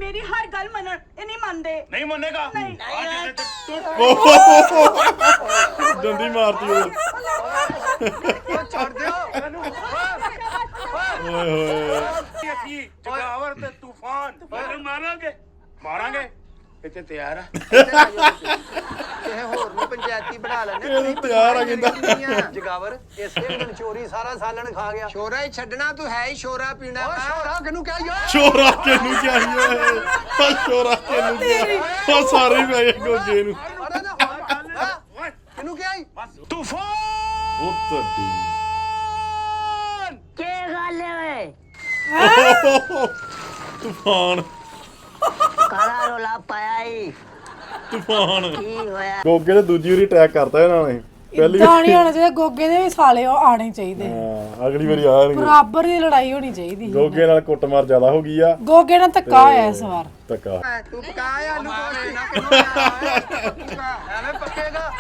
मेरी हर गल मनन ये नहीं मानते नहीं मानेगा नहीं डंडी मारती हो छोड़ दियो ओए होए जगावर ते तूफान मारांगे मारांगे इतने तैयार है ਕਿਸੇ ਹੋਰ ਨੂੰ ਪੰਚਾਇਤੀ ਬਣਾ ਲੈਣੇ ਇਹ ਤਿਆਰ ਆ ਕਹਿੰਦਾ ਜਗਾਵਰ ਇਸੇ ਦਿਨ ਚੋਰੀ ਸਾਰਾ ਸਾਲਣ ਖਾ ਗਿਆ ਸ਼ੋਰਾ ਹੀ ਛੱਡਣਾ ਤੂੰ ਹੈ ਹੀ ਸ਼ੋਰਾ ਪੀਣਾ ਸ਼ੋਰਾ ਕਿਹਨੂੰ ਕਹਿਆ ਸ਼ੋਰਾ ਕਿਹਨੂੰ ਚਾਹੀਏ ਸ਼ੋਰਾ ਕਿਹਨੂੰ ਚਾਹੀਏ ਉਹ ਸਾਰੇ ਹੀ ਪੈ ਗਏ ਗੋਗੇ ਨੂੰ ਕਿਹਨੂੰ ਕਹਿਆ तूफान ਉਹ ਤੱਡੀ के गल है वे ਤੂਫਾਨ काला रोला पाया ही ਤੂਫਾਨ की होया ਗੋਗੇ ਤੇ ਦੂਜੀ ਵਾਰੀ ਅਟੈਕ ਕਰਤਾ ਇਹਨਾਂ ਨੇ ਪਹਿਲੀ ਇਦਾਂ ਨਹੀਂ ਹੋਣਾ ਚਾਹੀਦਾ ਗੋਗੇ ਦੇ ਵੀ ਸਾਲੇ ਉਹ ਆਣੇ ਚਾਹੀਦੇ ਹਾਂ ਅਗਲੀ ਵਾਰੀ ਆਣਗੇ ਬਰਾਬਰ ਦੀ ਲੜਾਈ ਹੋਣੀ ਚਾਹੀਦੀ ਗੋਗੇ ਨਾਲ ਕੁੱਟਮਾਰ ਜ਼ਿਆਦਾ ਹੋ ਗਈ ਆ ਗੋਗੇ ਨਾਲ ਧੱਕਾ ਹੋਇਆ ਇਸ ਵਾਰ ਧੱਕਾ ਤੂੰ ਪਕਾ ਆਲੂ ਕੋਲੇ ਨਾ ਕਿਹਨੂੰ ਐਵੇਂ ਪੱਕੇਗਾ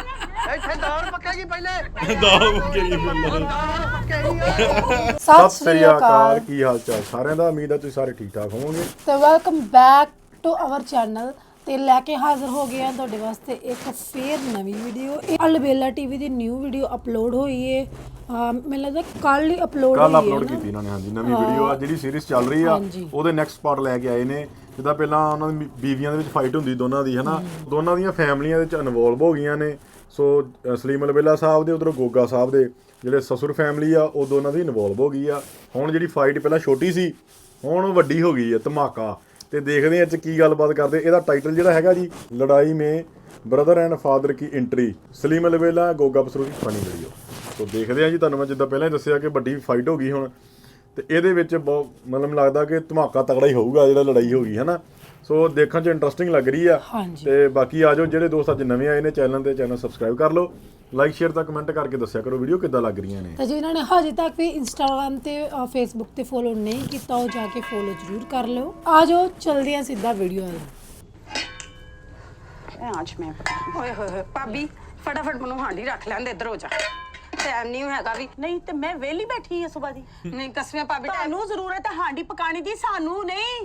ਇੱਥੇ ਦਾਲ ਪੱਕੇਗੀ ਪਹਿਲੇ ਦਾਲ ਮੁੱਕੇਗੀ ਪਹਿਲਾਂ ਦਾਲ ਪੱਕੇਗੀ ਸਤਿ ਸ੍ਰੀ ਅਕਾਲ ਕੀ ਹਾਲ ਚਾਲ ਸਾਰਿਆਂ ਦਾ ਉਮੀਦ ਹੈ ਤੁਸੀਂ ਸਾਰੇ ਠੀਕ ਠਾਕ ਹੋਵੋਗੇ ਤੇ welcome back to our channel ਤੇ ਲੈ ਕੇ ਹਾਜ਼ਰ ਹੋ ਗਏ ਆ ਤੁਹਾਡੇ ਵਾਸਤੇ ਇੱਕ ਫੇਰ ਨਵੀਂ ਵੀਡੀਓ ਇਹ ਅਲਬੇਲਾ ਟੀਵੀ ਦੀ ਨਿਊ ਵੀਡੀਓ ਅਪਲੋਡ ਹੋਈ ਏ ਮੈਨੂੰ ਲੱਗਦਾ ਕੱਲ ਹੀ ਅਪਲੋਡ ਕੱਲ ਹੋਈ ਅਪਲੋਡ ਹੈ ਕੀਤੀ ਇਹਨਾਂ ਨੇ ਹਾਂਜੀ ਨਵੀਂ ਵੀਡੀਓ ਆ ਜਿਹੜੀ ਸੀਰੀਜ਼ ਚੱਲ ਰਹੀ ਆ ਹਾਂਜੀ। ਉਹਦੇ ਨੈਕਸਟ ਪਾਰਟ ਲੈ ਕੇ ਆਏ ਨੇ ਜਿੱਦਾਂ ਪਹਿਲਾਂ ਉਹਨਾਂ ਦੀ ਬੀਵੀਆਂ ਦੇ ਵਿੱਚ ਫਾਈਟ ਹੁੰਦੀ ਦੋਨਾਂ ਦੀ ਹਨਾ ਦੋਨਾਂ ਦੀਆਂ ਫੈਮਲੀਆਂ ਦੇ ਵਿੱਚ ਇਨਵੋਲਵ ਹੋ ਗਈਆਂ ਨੇ ਸੋ ਸਲੀਮ ਅਲਬੇਲਾ ਸਾਹਿਬ ਦੇ ਉਧਰੋਂ ਗੋਗਾ ਸਾਹਿਬ ਦੇ ਜਿਹੜੇ ਸਸੁਰ ਫੈਮਲੀ ਆ ਉਹ ਦੋਨਾਂ ਦੀ ਇਨਵੋਲਵ ਹੋ ਗਈ ਆ ਹੁਣ ਜਿਹੜੀ ਫਾਈਟ ਪਹਿਲਾਂ ਛੋਟੀ ਸੀ ਹੁਣ ਉਹ ਵੱਡੀ ਹੋ ਗਈ ਆ ਧਮਾਕਾ ਤੇ ਦੇਖਦੇ ਆ ਅੱਜ ਕੀ ਗੱਲਬਾਤ ਕਰਦੇ ਇਹਦਾ ਟਾਈਟਲ ਜਿਹੜਾ ਹੈਗਾ ਜੀ ਲੜਾਈ ਮੇ ਬ੍ਰਦਰ ਐਂਡ ਫਾਦਰ ਕੀ ਐਂਟਰੀ ਸਲੀਮ ਅਲਬੇਲਾ ਗੋਗਾ ਬਸਰੂ ਦੀ ਫਨੀ ਵੀਡੀਓ ਸੋ ਦੇਖਦੇ ਆ ਜੀ ਤੁਹਾਨੂੰ ਮੈਂ ਜਿੱਦਾਂ ਪਹਿਲਾਂ ਹੀ ਦੱਸਿਆ ਕਿ ਵੱਡੀ ਫਾਈਟ ਹੋ ਗਈ ਹੁਣ ਤੇ ਇਹਦੇ ਵਿੱਚ ਬਹੁਤ ਮਤਲਬ ਲੱਗਦਾ ਕਿ ਧਮਾਕਾ ਤਕੜਾ ਹੀ ਹੋਊਗਾ ਜਿਹੜਾ ਲੜਾਈ ਹੋ ਗਈ ਹੈ ਨਾ ਸੋ ਦੇਖਣ 'ਚ ਇੰਟਰਸਟਿੰਗ ਲੱਗ ਰਹੀ ਆ ਹਾਂਜੀ। ਤੇ ਬਾਕੀ ਆ ਜਾਓ ਜਿਹੜੇ ਦੋਸਤ ਅੱਜ ਨਵੇਂ ਆਏ ਨੇ ਚੈਨਲ ਸਬਸਕ੍ਰਾਈਬ ਕਰ ਲਓ ਲਾਈਕ ਸ਼ੇਅਰ ਤਾਂ ਕਮੈਂਟ ਕਰਕੇ ਦੱਸਿਆ ਕਰੋ ਵੀਡੀਓ ਕਿੱਦਾਂ ਲੱਗ ਰਹੀਆਂ ਨੇ ਤੇ ਜਿਨ੍ਹਾਂ ਨੇ ਹਜੇ ਤੱਕ ਵੀ ਇੰਸਟਾਗ੍ਰਾਮ ਤੇ ਫੇਸਬੁੱਕ ਤੇ ਫੋਲੋ ਨਹੀਂ ਕੀਤਾ ਉਹ ਜਾ ਕੇ ਫੋਲੋ ਜ਼ਰੂਰ ਕਰ ਲਿਓ ਆ ਜਾਓ ਚਲਦੇ ਆ ਸਿੱਧਾ ਵੀਡੀਓ ਵੱਲ आज मैं ओए होए भाभी फटाफट मनु हांडी रख लेंदे इधर हो जा टाइम नहीं हैगा भी नहीं ते मैं वेली बैठी है सुबह दी नहीं कसमें भाभी तानू जरूरत है हांडी पकाने दी सानू नहीं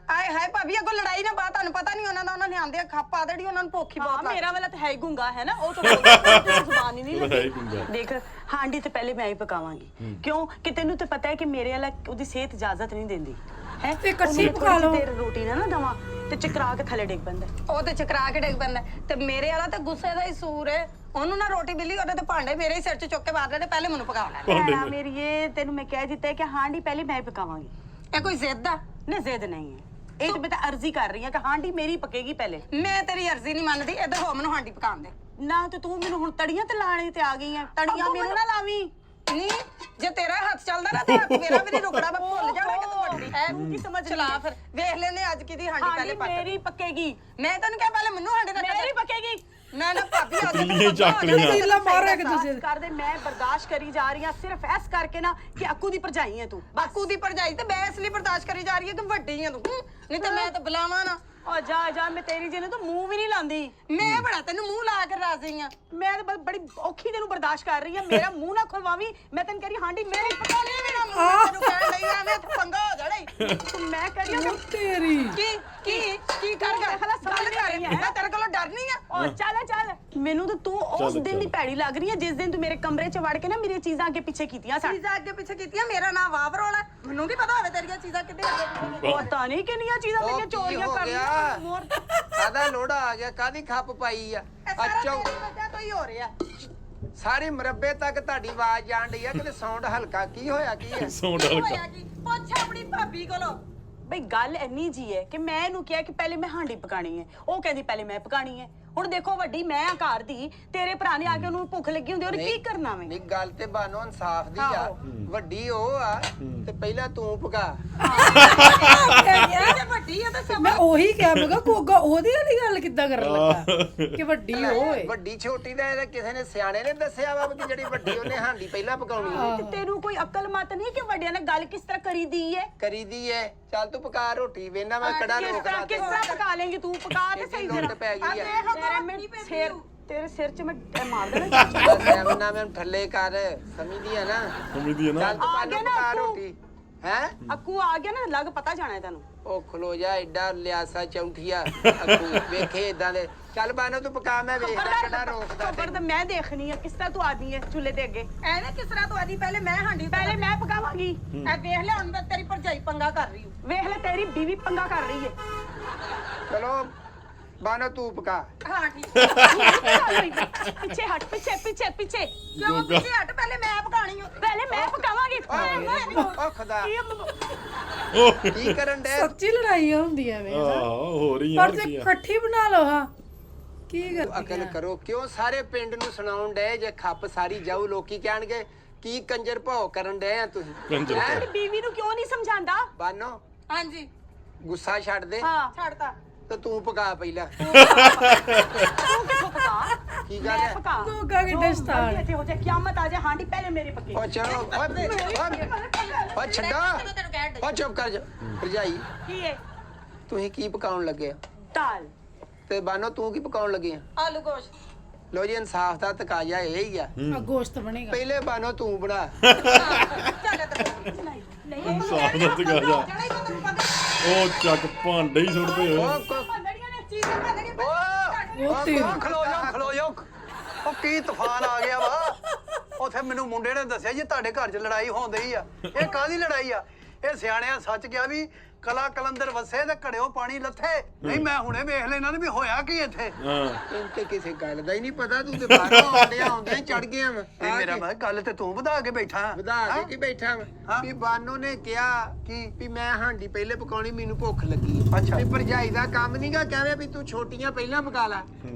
आए हाय भाभी अगो लड़ाई ना बात तानू पता नहीं उन्होंने आंदे खप आ देड़ी उन्होंने भूखी बहुत मेरा वाला तो है ही गुंगा है ना वो तो जुबान ही नहीं लगी देख हांडी तो पहले मैं ही पकावांगी क्यों कि तेनू तो पता है कि मेरे वाला ओदी सेहत इजाजत नहीं देंदी है ਤੇ ਇਕੱਠੀ ਪਕਾ ਲਓ ਦੇਰ ਰੋਟੀ ਨਾ ਦਵਾ ਤੇ ਚਕਰਾ ਕੇ ਥੱਲੇ ਡਿੱਗ ਪੈਂਦਾ ਉਹ ਤੇ ਚਕਰਾ ਕੇ ਡਿੱਗ ਪੈਂਦਾ ਤੇ ਮੇਰੇ ਵਾਲਾ ਤੇ ਗੁੱਸੇ ਦਾ ਹੀ ਸੂਰ ਹੈ ਉਹਨੂੰ ਨਾ ਰੋਟੀ ਮਿਲੀ ਉਹਦੇ ਤੇ ਭਾਂਡੇ ਮੇਰੇ ਹੀ ਸਿਰ 'ਚ ਚੁੱਕ ਕੇ ਮਾਰ ਦੇਣੇ ਪਹਿਲੇ ਮੈਨੂੰ ਪਕਾ ਲੈਣਾ ਮੇਰੀ ਇਹ ਤੈਨੂੰ ਮੈਂ ਕਹਿ ਦਿੱਤਾ ਕਿ ਹਾਂਡੀ ਪਹਿਲੇ ਮੈਂ ਹੀ ਪਕਾਵਾਂਗੀ ਇਹ ਕੋਈ ਜ਼ਿੱਦ ਆ ਨਹੀਂ ਜ਼ਿੱਦ ਨਹੀਂ ਹੈ ਇਹ ਤੇ ਮੈਂ ਤਾਂ ਅਰਜ਼ੀ ਕਰ ਰਹੀ ਹਾਂ ਕਿ ਹਾਂਡੀ ਮੇਰੀ ਪਕੇਗੀ ਪਹਿਲੇ ਮੈਂ ਤੇਰੀ ਅਰਜ਼ੀ ਨਹੀਂ ਮੰਨਦੀ ਇੱਧਰ ਹੋ ਮੈਨੂੰ ਹਾਂਡੀ ਪਕਾਉਣ ਦੇ ਨਾ ਤੇ ਤੂੰ ਮੈਨੂੰ ਹੁਣ ਤੜੀਆਂ ਤੇ ਲਾਣੇ ਤੇ ਆ ਗਈ ਆ ਤੜੀਆਂ ਮੈਨੂੰ ਨਾ ਲਾਵੀਂ ਨਹੀਂ ਜੇ ਤੇਰਾ ਹੱਥ ਚੱਲਦਾ ਨਾ ਤੇ ਹੱਥ ਮੇਰਾ ਵੀ ਨਹੀਂ ਰੁਕਣਾ ਮੈਂ ਭੁੱਲ ਜਾਣਾ ਕਿ ਤੂੰ ਵੱਡੀ ਐ ਤੂੰ ਕੀ ਸਮਝ ਚਲਾ ਫਿਰ ਵੇਖ ਲੈਨੇ ਅੱਜ ਕਿਹਦੀ ਹਾਂਡੀ ਪਹਿਲੇ ਪੱਕ ਮੇਰੀ ਪੱਕੇਗੀ ਮੈਂ ਤੈਨੂੰ ਕਿਹਾ ਪਹਿਲੇ ਮੈਨੂੰ ਹਾਂਡੀ ਰੱਖ ਮੇਰੀ ਪੱਕੇਗੀ ਮੈਂ ਨਾ ਭਾਬੀ ਅੱਜ ਤੀਲੀਆਂ ਚੱਕ ਲੀਆਂ ਤੀਲਾ ਮਾਰਿਆ ਕਿ ਤੁਸੀਂ ਕਰਦੇ ਮੈਂ ਬਰਦਾਸ਼ਤ ਕਰੀ ਜਾ ਰਹੀ ਹਾਂ ਸਿਰਫ ਐਸ ਕਰਕੇ ਨਾ ਕਿ ਅੱਕੂ ਦੀ ਭਰਜਾਈ ਹੈ ਤੂੰ ਅੱਕੂ ਦੀ ਭਰਜਾਈ ਤੇ ਮੈਂ ਇਸ ਲਈ ਬਰਦਾਸ਼ਤ ਕਰੀ ਜਾ ਰਹੀ ਹਾਂ ਕਿ ਵੱਡੀ ਹੈ ਤੂੰ ਨਹੀਂ ਤੇ ਮੈਂ ਤਾਂ ਬੁਲਾਵਾਂ ਨਾ ਓ ਜਾ ਜਾ ਮੈਂ ਤੇਰੀ ਜਿਹਨੇ ਤੂੰ ਮੂੰਹ ਵੀ ਨਹੀਂ ਲਾਂਦੀ ਮੈਂ ਬੜਾ ਤੈਨੂੰ ਮੂੰਹ ਲਾ ਕੇ ਰਾਜ਼ੀ ਆ ਮੈਂ ਤਾਂ ਬੜੀ ਔਖੀ ਤੈਨੂੰ ਬਰਦਾਸ਼ਤ ਕਰ ਰਹੀ ਆ ਮੇਰਾ ਮੂੰਹ ਨਾ ਖੁਲਵਾਵੀਂ ਮੈਂ ਤੈਨੂੰ ਕਹਿ ਰਹੀ ਹਾਂਡੀ ਮੇਰੀ ਪਕਾ ਲਈ ਮੇਰਾ ਮੂੰਹ ਤੈਨੂੰ ਕਹਿਣ ਲਈ ਐਵੇਂ ਪੰਗਾ ਹੋ ਜਾਣਾ ਤੂੰ ਮੈਂ ਕਹਿ ਰਹੀ ਹਾਂ ਤੇਰੀ ਕੀ ਕਰ ਗੱਲ ਕਰ ਰਹੀ ਹੈ ਮੈਂ ਤੇਰੇ ਕੋਲੋਂ ਡਰਨੀ ਆ ਓ ਚੱਲ ਮੈਨੂੰ ਤਾਂ ਤੂੰ ਉਸ ਦਿਨ ਦੀ ਭੈੜੀ ਲੱਗ ਰਹੀ ਹੈ ਜਿਸ ਦਿਨ ਤੂੰ ਮੇਰੇ ਕਮਰੇ 'ਚ ਵੜ ਕੇ ਨਾ ਮੇਰੀਆਂ ਚੀਜ਼ਾਂ ਅੱਗੇ ਪਿੱਛੇ ਕੀਤੀਆਂ ਸਨ ਚੀਜ਼ਾਂ ਅੱਗੇ ਪਿੱਛੇ ਕੀਤੀਆਂ ਮੇਰਾ ਨਾਮ ਵਾਵਰੋਲਾ ਮੈਨੂੰ ਕੀ ਪਤਾ ਹੋਵੇ ਤੇਰੀਆਂ ਚੀਜ਼ਾਂ ਕਿੱਥੇ ਅੱਗੇ ਪਤਾ ਨਹੀਂ ਕਿੰਨੀਆਂ ਚੀਜ਼ਾਂ ਮੇਰੀਆਂ ਚੋਰੀਆਂ ਕਰ ਲਈਆਂ ਮੋਰ ਕਾਦਾ ਲੋੜਾ ਆ ਗਿਆ ਕਾਦੀ ਖੱਪ ਪਾਈ ਆ ਅੱਛਾ ਵਜ੍ਹਾ ਤੋਂ ਹੀ ਹੋ ਰਿਹਾ ਸਾਰੀ ਮਰੱਬੇ ਤੱਕ ਤੁਹਾਡੀ ਆਵਾਜ਼ ਜਾਣ ਡਈ ਆ ਕਿਤੇ ਸਾਊਂਡ ਹਲਕਾ ਕੀ ਹੋਇਆ ਕੀ ਹੈ ਸੌਂਡ ਹਲਕਾ ਪੁੱਛ ਆਪਣੀ ਭਾਬੀ ਕੋਲੋਂ ਬਈ ਗੱਲ ਇੰਨੀ ਜੀ ਹੈ ਕਿ ਮੈਂ ਇਹਨੂੰ ਕਿਹਾ ਕਿ ਪਹਿਲੇ ਮੈਂ ਹਾਂਡੀ ਪਕਾਣੀ ਹੈ ਉਹ ਕਹਿੰਦੀ ਪਹਿਲੇ ਮੈਂ ਪਕਾਣੀ ਹੈ ਹੁਣ ਦੇਖੋ ਵੱਡੀ ਮੈਂ ਆ ਘਰ ਦੀ ਤੇਰੇ ਭਰਾ ਨੇ ਆ ਕੇ ਉਹਨੂੰ ਭੁੱਖ ਲੱਗੀ ਹੁੰਦੀ ਉਹਨੇ ਕੀ ਕਰਨਾ ਵੇ ਨਹੀਂ ਗੱਲ ਤੇ ਬਾਨੋ ਇਨਸਾਫ ਦੀ ਆ ਵੱਡੀ ਉਹ ਆ ਤੇ ਪਹਿਲਾਂ ਤੂੰ ਪਕਾ ਇਹ ਵੱਡੀ ਹੈ ਤਾਂ ਮੈਂ ਉਹੀ ਕਿਹਾ ਮੈਂ ਕਿਹਾ ਗੋਗਾ ਉਹਦੀ ਵਾਲੀ ਗੱਲ ਕਿੱਦਾਂ ਕਰਨ ਲੱਗਾ ਕਿ ਵੱਡੀ ਹੋਏ ਵੱਡੀ ਛੋਟੀ ਦਾ ਇਹਦੇ ਕਿਸੇ ਨੇ ਸਿਆਣੇ ਨੇ ਦੱਸਿਆ ਵਾ ਕਿ ਜਿਹੜੀ ਵੱਡੀ ਉਹਨੇ ਹਾਂਡੀ ਪਹਿਲਾਂ ਪਕਾਉਣੀ ਹੈ ਤੇ ਤੈਨੂੰ ਕੋਈ ਅਕਲ ਮਤ ਨਹੀਂ ਕਿ ਵੱਡਿਆਂ ਨਾਲ ਗੱਲ ਕਿਸ ਤਰ੍ਹਾਂ ਕਰੀਦੀ ਹੈ ਕਰੀਦੀ ਏ ਚੱਲ ਤੂੰ ਪਕਾ ਰੋਟੀ ਵੇਨਾ ਮੈਂ ਕੜਾ ਰੋਕਦਾ ਕਿਸ ਤਰ੍ਹਾਂ ਪਕਾ ਲੇਂਗੀ ਤੂੰ ਪਕਾ ਤੇ ਸਹੀ ਜ਼ਰੂਰਤ ਪੈ ਗਈ ਆ ਤੇਰੇ ਸਿਰ 'ਚ ਮੈਂ ਮਾਰ ਦੇਣਾ ਮੈਂ ਥੱਲੇ ਕਰ ਸਮਝਦੀ ਆ ਨਾ ਸਮਝਦੀ ਹੈ ਨਾ ਚੱਲ ਤੂੰ ਆ ਪਾਲੋ ਗਿਆ ਨਾ ਪਕਾ ਤੂੰ। ਰੋਟੀ ਹੈ ਅੱਕੂ ਆ ਗਿਆ ਨਾ ਲੱਗ ਪਤਾ ਜਾਣਾ ਤੈਨੂੰ ਉਹ ਖਲੋ ਜਾ ਐਡਾ ਲਿਆਸਾ ਚੌਂਠੀਆ ਅੱਗੂ ਵੇਖੇ ਇਦਾਂ ਦੇ ਚੱਲ ਬਾਨੋ ਤੂੰ ਪਕਾ ਮੈਂ ਵੇਖਦਾ ਕਿਹੜਾ ਰੋਕਦਾ ਖਬਰ ਤਾਂ ਮੈਂ ਦੇਖਣੀ ਆ ਕਿਸ ਤਰ੍ਹਾਂ ਤੂੰ ਆਦੀ ਹੈ ਚੁੱਲ੍ਹੇ ਦੇ ਅੱਗੇ ਐਵੇਂ ਕਿਸ ਤਰ੍ਹਾਂ ਤੂੰ ਆਦੀ ਪਹਿਲੇ ਮੈਂ ਹਾਂਡੀ ਪਹਿਲੇ ਮੈਂ ਪਕਾਵਾਂਗੀ ਐ ਵੇਖ ਲੈ ਹੁਣ ਮੈਂ ਤੇਰੀ ਭਰਜਾਈ ਪੰਗਾ ਕਰ ਰਹੀ ਹੂੰ ਵੇਖ ਲੈ ਤੇਰੀ ਬੀਵੀ ਪੰਗਾ ਕਰ ਰਹੀ ਹੈ ਚਲੋ ਬਾਨੋ ਤੂੰ ਪਕਾ ਹਾਂ ਠੀਕ ਹੈ ਪਿੱਛੇ ਹਟ ਪਿੱਛੇ ਕਿਉਂ ਪਿੱਛੇ ਹਟ ਪਹਿਲੇ ਮੈਂ ਪਕਾਣੀ ਹੂੰ ਪਹਿਲੇ ਮੈਂ ਪਕਾਵਾਂਗੀ ਓ ਖੁਦਾ ਕੀ ਕਰਨ ਦੇ ਸੱਚੀ ਲੜਾਈ ਹੁੰਦੀ ਐ ਵੇ ਹੋ ਰਹੀ ਪਰ ਤੇ ਇਕੱਠੀ ਬਣਾ ਲਓ ਹਾਂ ਕੀ ਕਰ ਅਕਲ ਕਰੋ ਕਿਉਂ ਸਾਰੇ ਪਿੰਡ ਨੂੰ ਸੁਣਾਉਣ ਡਏ ਜੇ ਖੱਪ ਸਾਰੀ ਜਾਊ ਲੋਕੀ ਕਹਿਣਗੇ ਕੀ ਕੰਜਰ ਭਾਉ ਕਰਨ ਡਏ ਆ ਤੁਸੀਂ ਤੇਰੀ ਬੀਵੀ ਨੂੰ ਕਿਉਂ ਨਹੀਂ ਸਮਝਾਉਂਦਾ ਬਾਨੋ ਹਾਂਜੀ ਗੁੱਸਾ ਛੱਡ ਦੇ ਹਾਂ ਛੱਡਤਾ ਤੇ ਤੂੰ ਪਕਾ ਪਹਿਲਾਂ ਤੂੰ ਕਿੱਥੋਂ ਪਕਾ ਕੀ ਗੱਲ ਹੈ ਗੋਗਾ ਕਿੱਡੇ ਸਟਾਰ ਇੱਥੇ ਹੋ ਜਾ ਕਿਆਮਤ ਆ ਜਾ ਹਾਂਡੀ ਪਹਿਲੇ ਮੇਰੀ ਪੱਕੀ ਓ ਚਲੋ ਓ ਛੱਡਾ ਓ ਚੁੱਪ ਕਰ ਜਾ ਭਰਜਾਈ ਕੀ ਹੈ ਤੁਸੀਂ ਕੀ ਪਕਾਉਣ ਲੱਗੇ ਆ ਦਾਲ ਤੇ ਬਾਨੋ ਤੂੰ ਕੀ ਪਕਾਉਣ ਲੱਗੇ ਆ ਆਲੂ ਗੋਸ਼ਤ ਲੋ ਜੀ ਇਨਸਾਫ ਦਾ ਤਕਾਜ਼ਾ ਇਹ ਹੀ ਆ ਆ ਗੋਸ਼ਤ ਬਣੇਗਾ ਪਹਿਲੇ ਬਾਨੋ ਤੂੰ ਬਣਾ ਨਹੀਂ ਸਾਫ ਦਾ ਤਕਾਜ਼ਾ ਉਹ ਚੱਕ ਭਾਂਡੇ ਹੀ ਸੁੱਟਦੇ ਹੋਏ ਖਲੋ ਜਾ ਉਹ ਕੀ ਤੂਫਾਨ ਆ ਗਿਆ ਵਾ ਉਥੇ ਮੈਨੂੰ ਮੁੰਡੇ ਨੇ ਦੱਸਿਆ ਜੀ ਤੁਹਾਡੇ ਘਰ 'ਚ ਲੜਾਈ ਹੋਂਦੀ ਆ ਇਹ ਕਾਹਦੀ ਲੜਾਈ ਆ ਇਹ ਸਿਆਣਿਆਂ ਸੱਚ ਕਿਹਾ ਵੀ ਕਲਾ ਕਲੰਦਰ ਵਸੇ ਤੇ ਘੜਿਓ ਪਾਣੀ ਲੱਥੇ ਨਹੀਂ ਮੈਂ ਹੁਣੇ ਵੇਖ ਲੈਣਾ ਵੀ ਹੋਇਆ ਕੀ ਇੱਥੇ ਤੈਨੂੰ ਤੇ ਕਿਸੇ ਗੱਲ ਦਾ ਹੀ ਨਹੀਂ ਪਤਾ ਤੂੰ ਤੇ ਬਾਹਰੋਂ ਆਉਂਦੇ ਚੜ ਗਿਆ ਵਾ ਮੇਰਾ ਮੈਂ ਗੱਲ ਤੇ ਤੂੰ ਵਧਾ ਕੇ ਬੈਠਾ ਵਧਾ ਕੇ ਕੀ ਬੈਠਾ ਵਾ ਵੀ ਬਾਨੋ ਨੇ ਕਿਹਾ ਕਿ ਵੀ ਮੈਂ ਹਾਂਡੀ ਪਹਿਲੇ ਪਕਾਉਣੀ ਮੈਨੂੰ ਭੁੱਖ ਲੱਗੀ ਅੱਛਾ ਵੀ ਭਰਜਾਈ ਦਾ ਕੰਮ ਨਹੀਂਗਾ ਕਹਵੇ ਵੀ ਤੂੰ ਛੋਟੀਆਂ ਪਹਿਲਾਂ ਪਕਾ ਲੈ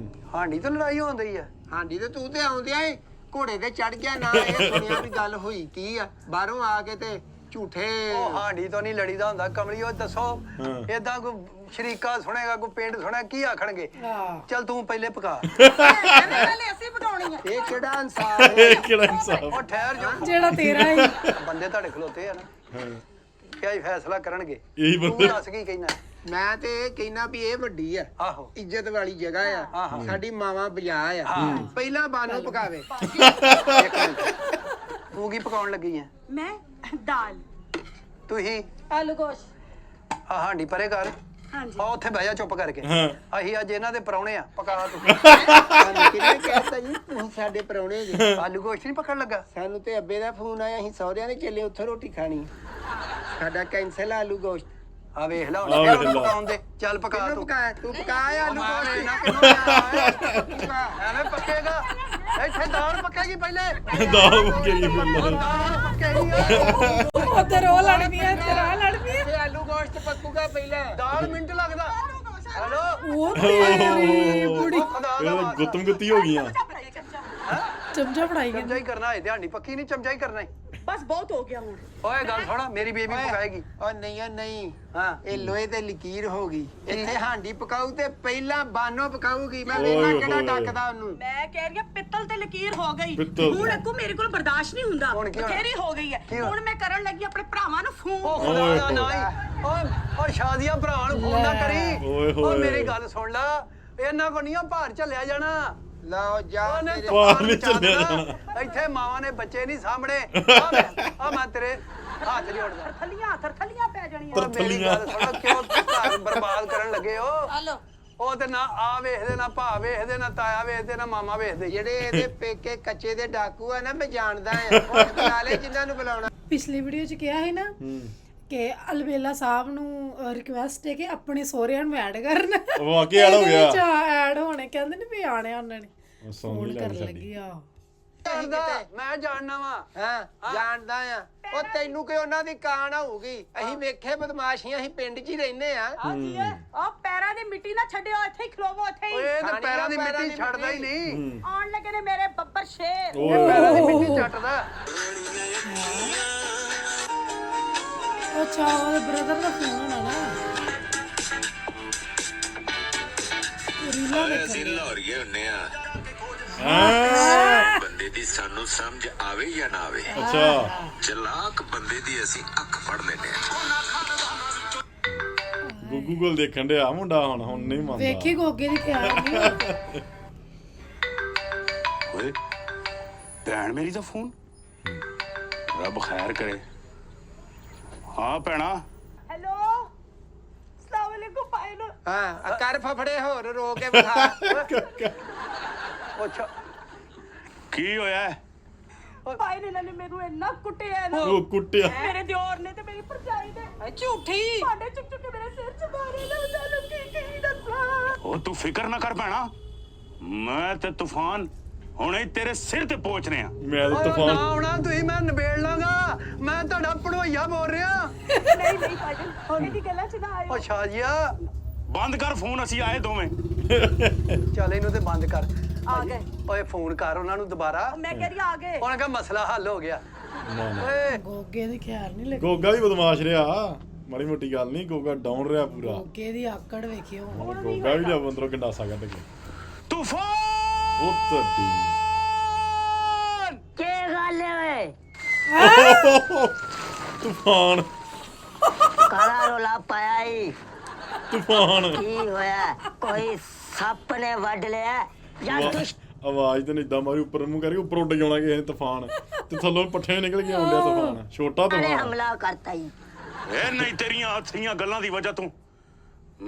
ਹਾਂਡੀ ਤੇ ਲੜਾਈ ਹੁੰਦੀ ਆ ਹਾਂਡੀ ਤੇ ਤੂੰ ਤੇ ਆਉਂਦਿਆਂ ਏ ਘੋੜੇ ਤੇ ਚੜ ਗਿਆ ਨਾ ਇਹ ਸੁਣਿਆ ਵੀ ਗੱਲ ਹੋਈ ਕੀ ਆ ਬਾਹਰੋਂ ਆ ਕੇ ਤੇ ਝੂਠੇ ਉਹ ਹਾਂਡੀ ਤੋਂ ਨਹੀਂ ਲੜੀਦਾ ਹੁੰਦਾ ਕਮਲੀ ਉਹ ਦੱਸੋ ਏਦਾਂ ਕੋਈ ਸ਼ਰੀਕਾ ਸੁਣੇਗਾ ਕੋਈ ਪਿੰਡ ਸੁਣਿਆ ਕੀ ਆਖਣਗੇ ਚੱਲ ਤੂੰ ਪਹਿਲੇ ਪਕਾ ਪਹਿਲੇ ਅਸੀਂ ਪਕਾਉਣੀ ਆ ਇਹ ਕਿਹੜਾ ਇਨਸਾਫ ਹੈ ਕਿਹੜਾ ਇਨਸਾਫ ਉਹ ਠਹਿਰ ਜਾ ਜਿਹੜਾ ਤੇਰਾ ਹੀ ਬੰਦੇ ਤੁਹਾਡੇ ਖਲੋਤੇ ਆ ਨਾ ਕਿਆ ਹੀ ਫੈਸਲਾ ਕਰਨਗੇ ਇਹੀ ਤੂੰ ਬੰਦੇ ਦੱਸ ਕੀ ਕਹਿਣਾ ਮੈਂ ਤੇ ਇਹ ਕਹਿਣਾ ਵੀ ਇਹ ਵੱਡੀ ਆ ਆਹੋ ਇੱਜ਼ਤ ਵਾਲੀ ਜਗ੍ਹਾ ਆ ਸਾਡੀ ਮਾਵਾਂ ਬਜਾ ਆ ਪਹਿਲਾਂ ਬਾਨੋ ਪਕਾਵੇ ਤੂੰ ਕੀ ਪਕਾਉਣ ਲੱਗੀ ਆ ਮੈਂ ਦਾਲ ਤੁਸੀਂ ਆਲੂ ਗੋਸ਼ਤ ਹਾਂਡੀ ਪਰੇ ਕਰ ਹਾਂਜੀ ਆ ਉੱਥੇ ਬਹਿ ਜਾ ਚੁੱਪ ਕਰਕੇ ਅਸੀਂ ਅੱਜ ਇਹਨਾਂ ਦੇ ਪਰੌਣੇ ਆ ਪਕਾ ਤੂੰ ਕਿਹਨੇ ਕਹਿਤਾ ਜੀ ਤੁਸੀਂ ਸਾਡੇ ਪਰੌਣੇ ਜੀ ਆਲੂ ਗੋਸ਼ਤ ਨਹੀਂ ਪਕੜ ਲੱਗਾ ਸਾਨੂੰ ਤੇ ਅੱਬੇ ਦਾ ਫੋਨ ਆਇਆ ਅਸੀਂ ਸਹੁਰਿਆਂ ਦੇ ਚੱਲੇ ਉੱਥੇ ਰੋਟੀ ਖਾਣੀ ਸਾਡਾ ਕੈਂਸਲ ਆਲੂ ਗੋਸ਼ਤ ਆ ਵੇਖ ਲਾ ਹੁਣ ਪਕਾਉਣ ਦੇ ਚੱਲ ਪਕਾ ਤੂੰ ਪਕਾ ਆਲੂ ਗੋਸ਼ਤ ਨਾ ਕਿਨੂੰ ਐਵੇਂ ਪੱਕੇਗਾ ਇੱਥੇ ਦਾਲ ਪੱਕੇਗੀ ਪਹਿਲੇ ਦਾਲ ਮੁੱਕੇਗੀ ਦਾਲ ਪੱਕੇਗੀ ਉਧਰ ਉਹ ਲੜਦੀ ਐ ਤੇਰਾ ਲੜਦੀ ਐ ਇੱਥੇ ਆਲੂ ਗੋਸ਼ਤ ਪੱਕੂਗਾ ਪਹਿਲਾਂ ਦਾਲ ਮਿੰਟ ਲੱਗਦਾ ਹੈਲੋ ਉਹ ਤੇਰੀ ਬੁੜੀ ਇਹ ਗੁੱਤਮ ਗੁੱਤੀ ਹੋ ਗਈਆਂ ਚਮਚਾ ਫੜਾਈ ਚਮਚਾ ਹੀ ਕਰਨਾ ਹੈ ਧਿਆਨੀ ਪੱਕੀ ਨਹੀਂ ਚਮਚਾ ਹੀ ਕਰਨਾ ਹੈ ਬਸ ਬਹੁਤ ਹੋ ਗਿਆ ਹੁਣ ਓਏ ਗੱਲ ਸੁਣ ਮੇਰੀ ਬੇਬੀ ਪਕਾਏਗੀ ਓ ਨਹੀਂ ਹਾਂ ਇਹ ਲੋਹੇ ਤੇ ਲਕੀਰ ਹੋ ਗਈ ਇੱਥੇ ਹਾਂਡੀ ਪਕਾਉ ਤੇ ਪਹਿਲਾਂ ਬਾਨੋ ਪਕਾਊਗੀ ਮੈਂ ਵੇਖਣਾ ਕਿਹੜਾ ਡੱਕਦਾ ਉਹਨੂੰ ਮੈਂ ਕਹਿ ਰਹੀ ਆ ਪਿੱਤਲ ਤੇ ਲਕੀਰ ਹੋ ਗਈ ਪਿੱਤਲ। ਹੁਣ ਅੱਗੋਂ ਮੇਰੇ ਕੋਲ ਬਰਦਾਸ਼ਤ ਨਹੀਂ ਹੁੰਦਾ ਹੁਣ ਕੀ ਹੋਣਾ? ਬਥੇਰੀ ਹੋ ਗਈ ਹੈ ਹੁਣ ਮੈਂ ਕਰਨ ਲੱਗੀ ਆਪਣੇ ਭਰਾਵਾਂ ਨੂੰ ਓ ਫੋਨ ਖੁਦਾ ਦਾ ਨਾ ਹੀ ਓ ਸ਼ਾਦੀਆਂ ਭਰਾ ਨੂੰ ਫੋਨ ਨਾ ਕਰੀ ਓਏ ਓ ਹੋਏ। ਮੇਰੀ ਗੱਲ ਸੁਣ ਲੈ ਇਹਨਾਂ ਕੋ ਨਹੀਂ ਭਾਰ ਝੱਲਿਆ ਜਾਣਾ ਲਓ ਜਾ ਤੇਰੇ ਭਾਰ ਨੀ ਝੱਲਿਆ ਜਾਣਾ। ਇੱਥੇ ਮਾਵਾਂ ਨੇ ਬੱਚੇ ਨਹੀਂ ਸਾਹਮਣੇ ਆ ਮੈਂ ਤੇਰੇ ਹੱਥ ਜੋੜਦਾ ਥਰਥਲੀਆਂ ਪੈ ਜਾਣੀਆਂ ਪਰ- ਮੇਰੀ ਗੱਲ ਸੁਣੋ ਕਿਉਂ ਘਰ ਬਰਬਾਦ ਕਰਨ ਲੱਗੇ ਹੋ ਹਲੋ ਉਹ ਤੇ ਨਾ ਆ ਵੇਖਦੇ ਨਾ ਭਾ ਵੇਖਦੇ ਨਾ ਤਾਇਆ ਵੇਖਦੇ ਨਾ ਮਾਮਾ ਵੇਖਦੇ ਜਿਹੜੇ ਇਹਦੇ ਪੇਕੇ ਕੱਚੇ ਦੇ ਡਾਕੂ ਆ ਨਾ ਮੈਂ ਜਾਣਦਾ ਆ ਉਹ ਬੁਲਾ ਲੈ ਜਿਨ੍ਹਾਂ ਨੂੰ ਬੁਲਾਉਣਾ ਪਿਛਲੀ ਵੀਡੀਓ 'ਚ ਕਿਹਾ ਸੀ ਨਾ ਕਿ ਅਲਬੇਲਾ ਸਾਹਿਬ ਨੂੰ ਰਿਕਵੈਸਟ ਹੈ ਕਿ ਆਪਣੇ ਸਹੁਰਿਆਂ ਨੂੰ ਐਡ ਕਰਨ ਵਾਕਈ ਐਡ ਹੋ ਗਿਆ ਐਡ ਹੋਣੇ ਕਹਿੰਦੇ ਨੇ ਵੀ ਆਣੇ ਉਹਨਾਂ ਨੇ ਫੋਨ ਕਰਨ ਲੱਗੀ ਆ ਮੈਂ ਜਾਣਨਾ ਵਾ ਹਾਂ ਜਾਣਦਾ ਆ ਉਹ ਤੈਨੂੰ ਕਿ ਉਹਨਾਂ ਦੀ ਕਾਣ ਹੋਊਗੀ ਅਸੀਂ ਵੇਖੇ ਬਦਮਾਸ਼ੀਆਂ ਅਸੀਂ ਪਿੰਡ 'ਚ ਹੀ ਰਹਿੰਦੇ ਆ ਆ ਕੀ ਹੈ ਆ ਪੈਰਾਂ ਦੀ ਮਿੱਟੀ ਨਾ ਛੱਡਿਓ ਇੱਥੇ ਹੀ ਖਲੋਵੋ ਇੱਥੇ ਹੀ ਓਏ ਤੇ ਪੈਰਾਂ ਦੀ ਮਿੱਟੀ ਛੱਡਦਾ ਹੀ ਨਹੀਂ ਆਉਣ ਲੱਗੇ ਨੇ ਮੇਰੇ ਬੱਬਰ ਸ਼ੇਰ ਪੈਰਾਂ ਦੀ ਮਿੱਟੀ ਚੱਟਦਾ ਅੱਛਾ ਉਹਦੇ ਬ੍ਰਦਰ ਦਾ ਫੋਨ ਹੋਣਾ ਨਾ ਰੀਲਾ ਅਸੀਂ ਲਾਹੌਰੀਏ ਹੁੰਨੇ ਆ ਬੰਦੇ ਦੀ ਸਾਨੂੰ ਸਮਝ ਆਵੇ ਜਾਂ ਨਾ ਆਵੇ ਅੱਛਾ ਚਲਾਕ ਬੰਦੇ ਦੀ ਅਸੀਂ ਅੱਖ ਫੜ ਲੈਨੇ ਆ ਗੂਗਲ ਦੇਖਣ ਡਿਆ ਮੁੰਡਾ ਹੁਣ ਨਹੀਂ ਮੰਨਦਾ ਵੇਖੀ ਗੋਗੇ ਦੀ ਖਿਆਲ ਨਹੀਂ ਓਏ ਭੈਣ ਮੇਰੀ ਦਾ ਫੋਨ ਰੱਬ ਖੈਰ ਕਰੇ ਹਾਂ ਭੈਣਾ ਹੈਲੋ ਅਸਲਾਮ ਵਾਲੇਕੁਮ ਭਾਈ ਨੂੰ ਹਾਂ ਕਰ ਫਫੜੇ ਹੋਰ ਰੋ ਕੇ ਵਿਖਾ ਅੱਛਾ ਕੀ ਹੋਇਆ ਭਾਈ ਨੇ ਇਹਨਾਂ ਨੇ ਮੈਨੂੰ ਇੰਨਾ ਕੁੱਟਿਆ ਨਾ ਉਹ ਕੁੱਟਿਆ ਮੇਰੇ ਦਿਓਰ ਨੇ ਤੇ ਮੇਰੀ ਭਰਜਾਈ ਨੇ ਝੂਠੀ ਭਾਂਡੇ ਚੁੱਕ ਚੁੱਕ ਕੇ ਮੇਰੇ ਸਿਰ 'ਚ ਮਾਰੇ ਨਾ ਤੁਹਾਨੂੰ ਕੀ ਦੱਸਾਂ ਉਹ ਤੂੰ ਫਿਕਰ ਨਾ ਕਰ ਭੈਣਾ ਮੈਂ ਤੇ ਤੂਫਾਨ ਹੁਣੇ ਤੇਰੇ ਸਿਰ ਤੇ ਪਹੁੰਚ ਰਹੇ ਆ ਮੈਂ ਤਾਂ ਓਏ ਨਾ ਤੂਫਾਨ ਆਉਣਾ ਤੁਸੀਂ ਮੈਂ ਨਿਬੇੜ ਲਾਂਗਾ ਮੈਂ ਤੁਹਾਡਾ ਪੜੋਈਆ ਬੋਲ ਰਿਹਾ ਨਹੀਂ ਨਹੀਂ ਭਾਈ ਹੋਣੇ ਦੀ ਗੱਲਾਂ 'ਚ ਨਾ ਆਇਓ ਅੱਛਾ ਜੀ ਬੰਦ ਕਰ ਫੋਨ ਅਸੀਂ ਆਏ ਦੋਵੇਂ ਚੱਲ ਇਹਨੂੰ ਤੇ ਬੰਦ ਕਰ ਆ ਗਏ ਓਏ ਫੋਨ ਕਰ ਉਹਨਾਂ ਨੂੰ ਦੁਬਾਰਾ ਮੈਂ ਕਹਿ ਰਹੀ ਆ ਗਏ ਉਹਨਾਂ ਕਹਾ ਮਸਲਾ ਹੱਲ ਹੋ ਗਿਆ ਨਾ ਨਾ ਓਏ ਗੋਗੇ ਦੇ ਖਿਆਲ ਨਹੀਂ ਲੱਗੇ ਗੋਗਾ ਵੀ ਬਦਮਾਸ਼ ਰਿਹਾ ਮਾੜੀ ਮੋਟੀ ਗੱਲ ਨਹੀਂ ਗੋਗਾ ਡਾਊਨ ਰਿਹਾ ਪੂਰਾ ਗੋਗੇ ਦੀ ਆਕੜ ਵੇਖਿਓ ਗੋਗਾ ਵੀ ਜਬ ਅੰਦਰੋਂ ਗੰਡਾਸਾ ਕੱਢ ਕੇ ਤੂਫਾਨ ਉਹ ਤੁਹਾਡੀ ਕੀ ਗੱਲ ਓਏ ਤੂਫਾਨ ਕਾਲਾ ਰੋਲਾ ਪਾਇਆ ਈ ਤੂਫਾਨ ਕੀ ਹੋਇਆ ਕੋਈ ਸੱਪ ਨੇ ਵੱਢ ਲਿਆ ਜਾਂ ਆਵਾਜ਼ ਤੇ ਇਦਾਂ ਮਾਰੀ ਉੱਪਰ ਨੂੰ ਕਰਕੇ ਉੱਪਰ ਉੱਡ ਜਾਣਾ ਕਿਸੇ ਨੇ ਤੂਫਾਨ ਤੇ ਥੱਲੋਂ ਪੱਠੇ ਨਿਕਲ ਕੇ ਆਉਂਦਿਆ ਤੂਫਾਨ ਛੋਟਾ ਤੂਫਾਨ ਹਮਲਾ ਕਰਤਾ ਈ ਇਹ ਨਹੀਂ ਤੇਰੀਆਂ ਹੱਥੀਆਂ ਗੱਲਾਂ ਦੀ ਵਜ੍ਹਾ ਤੋਂ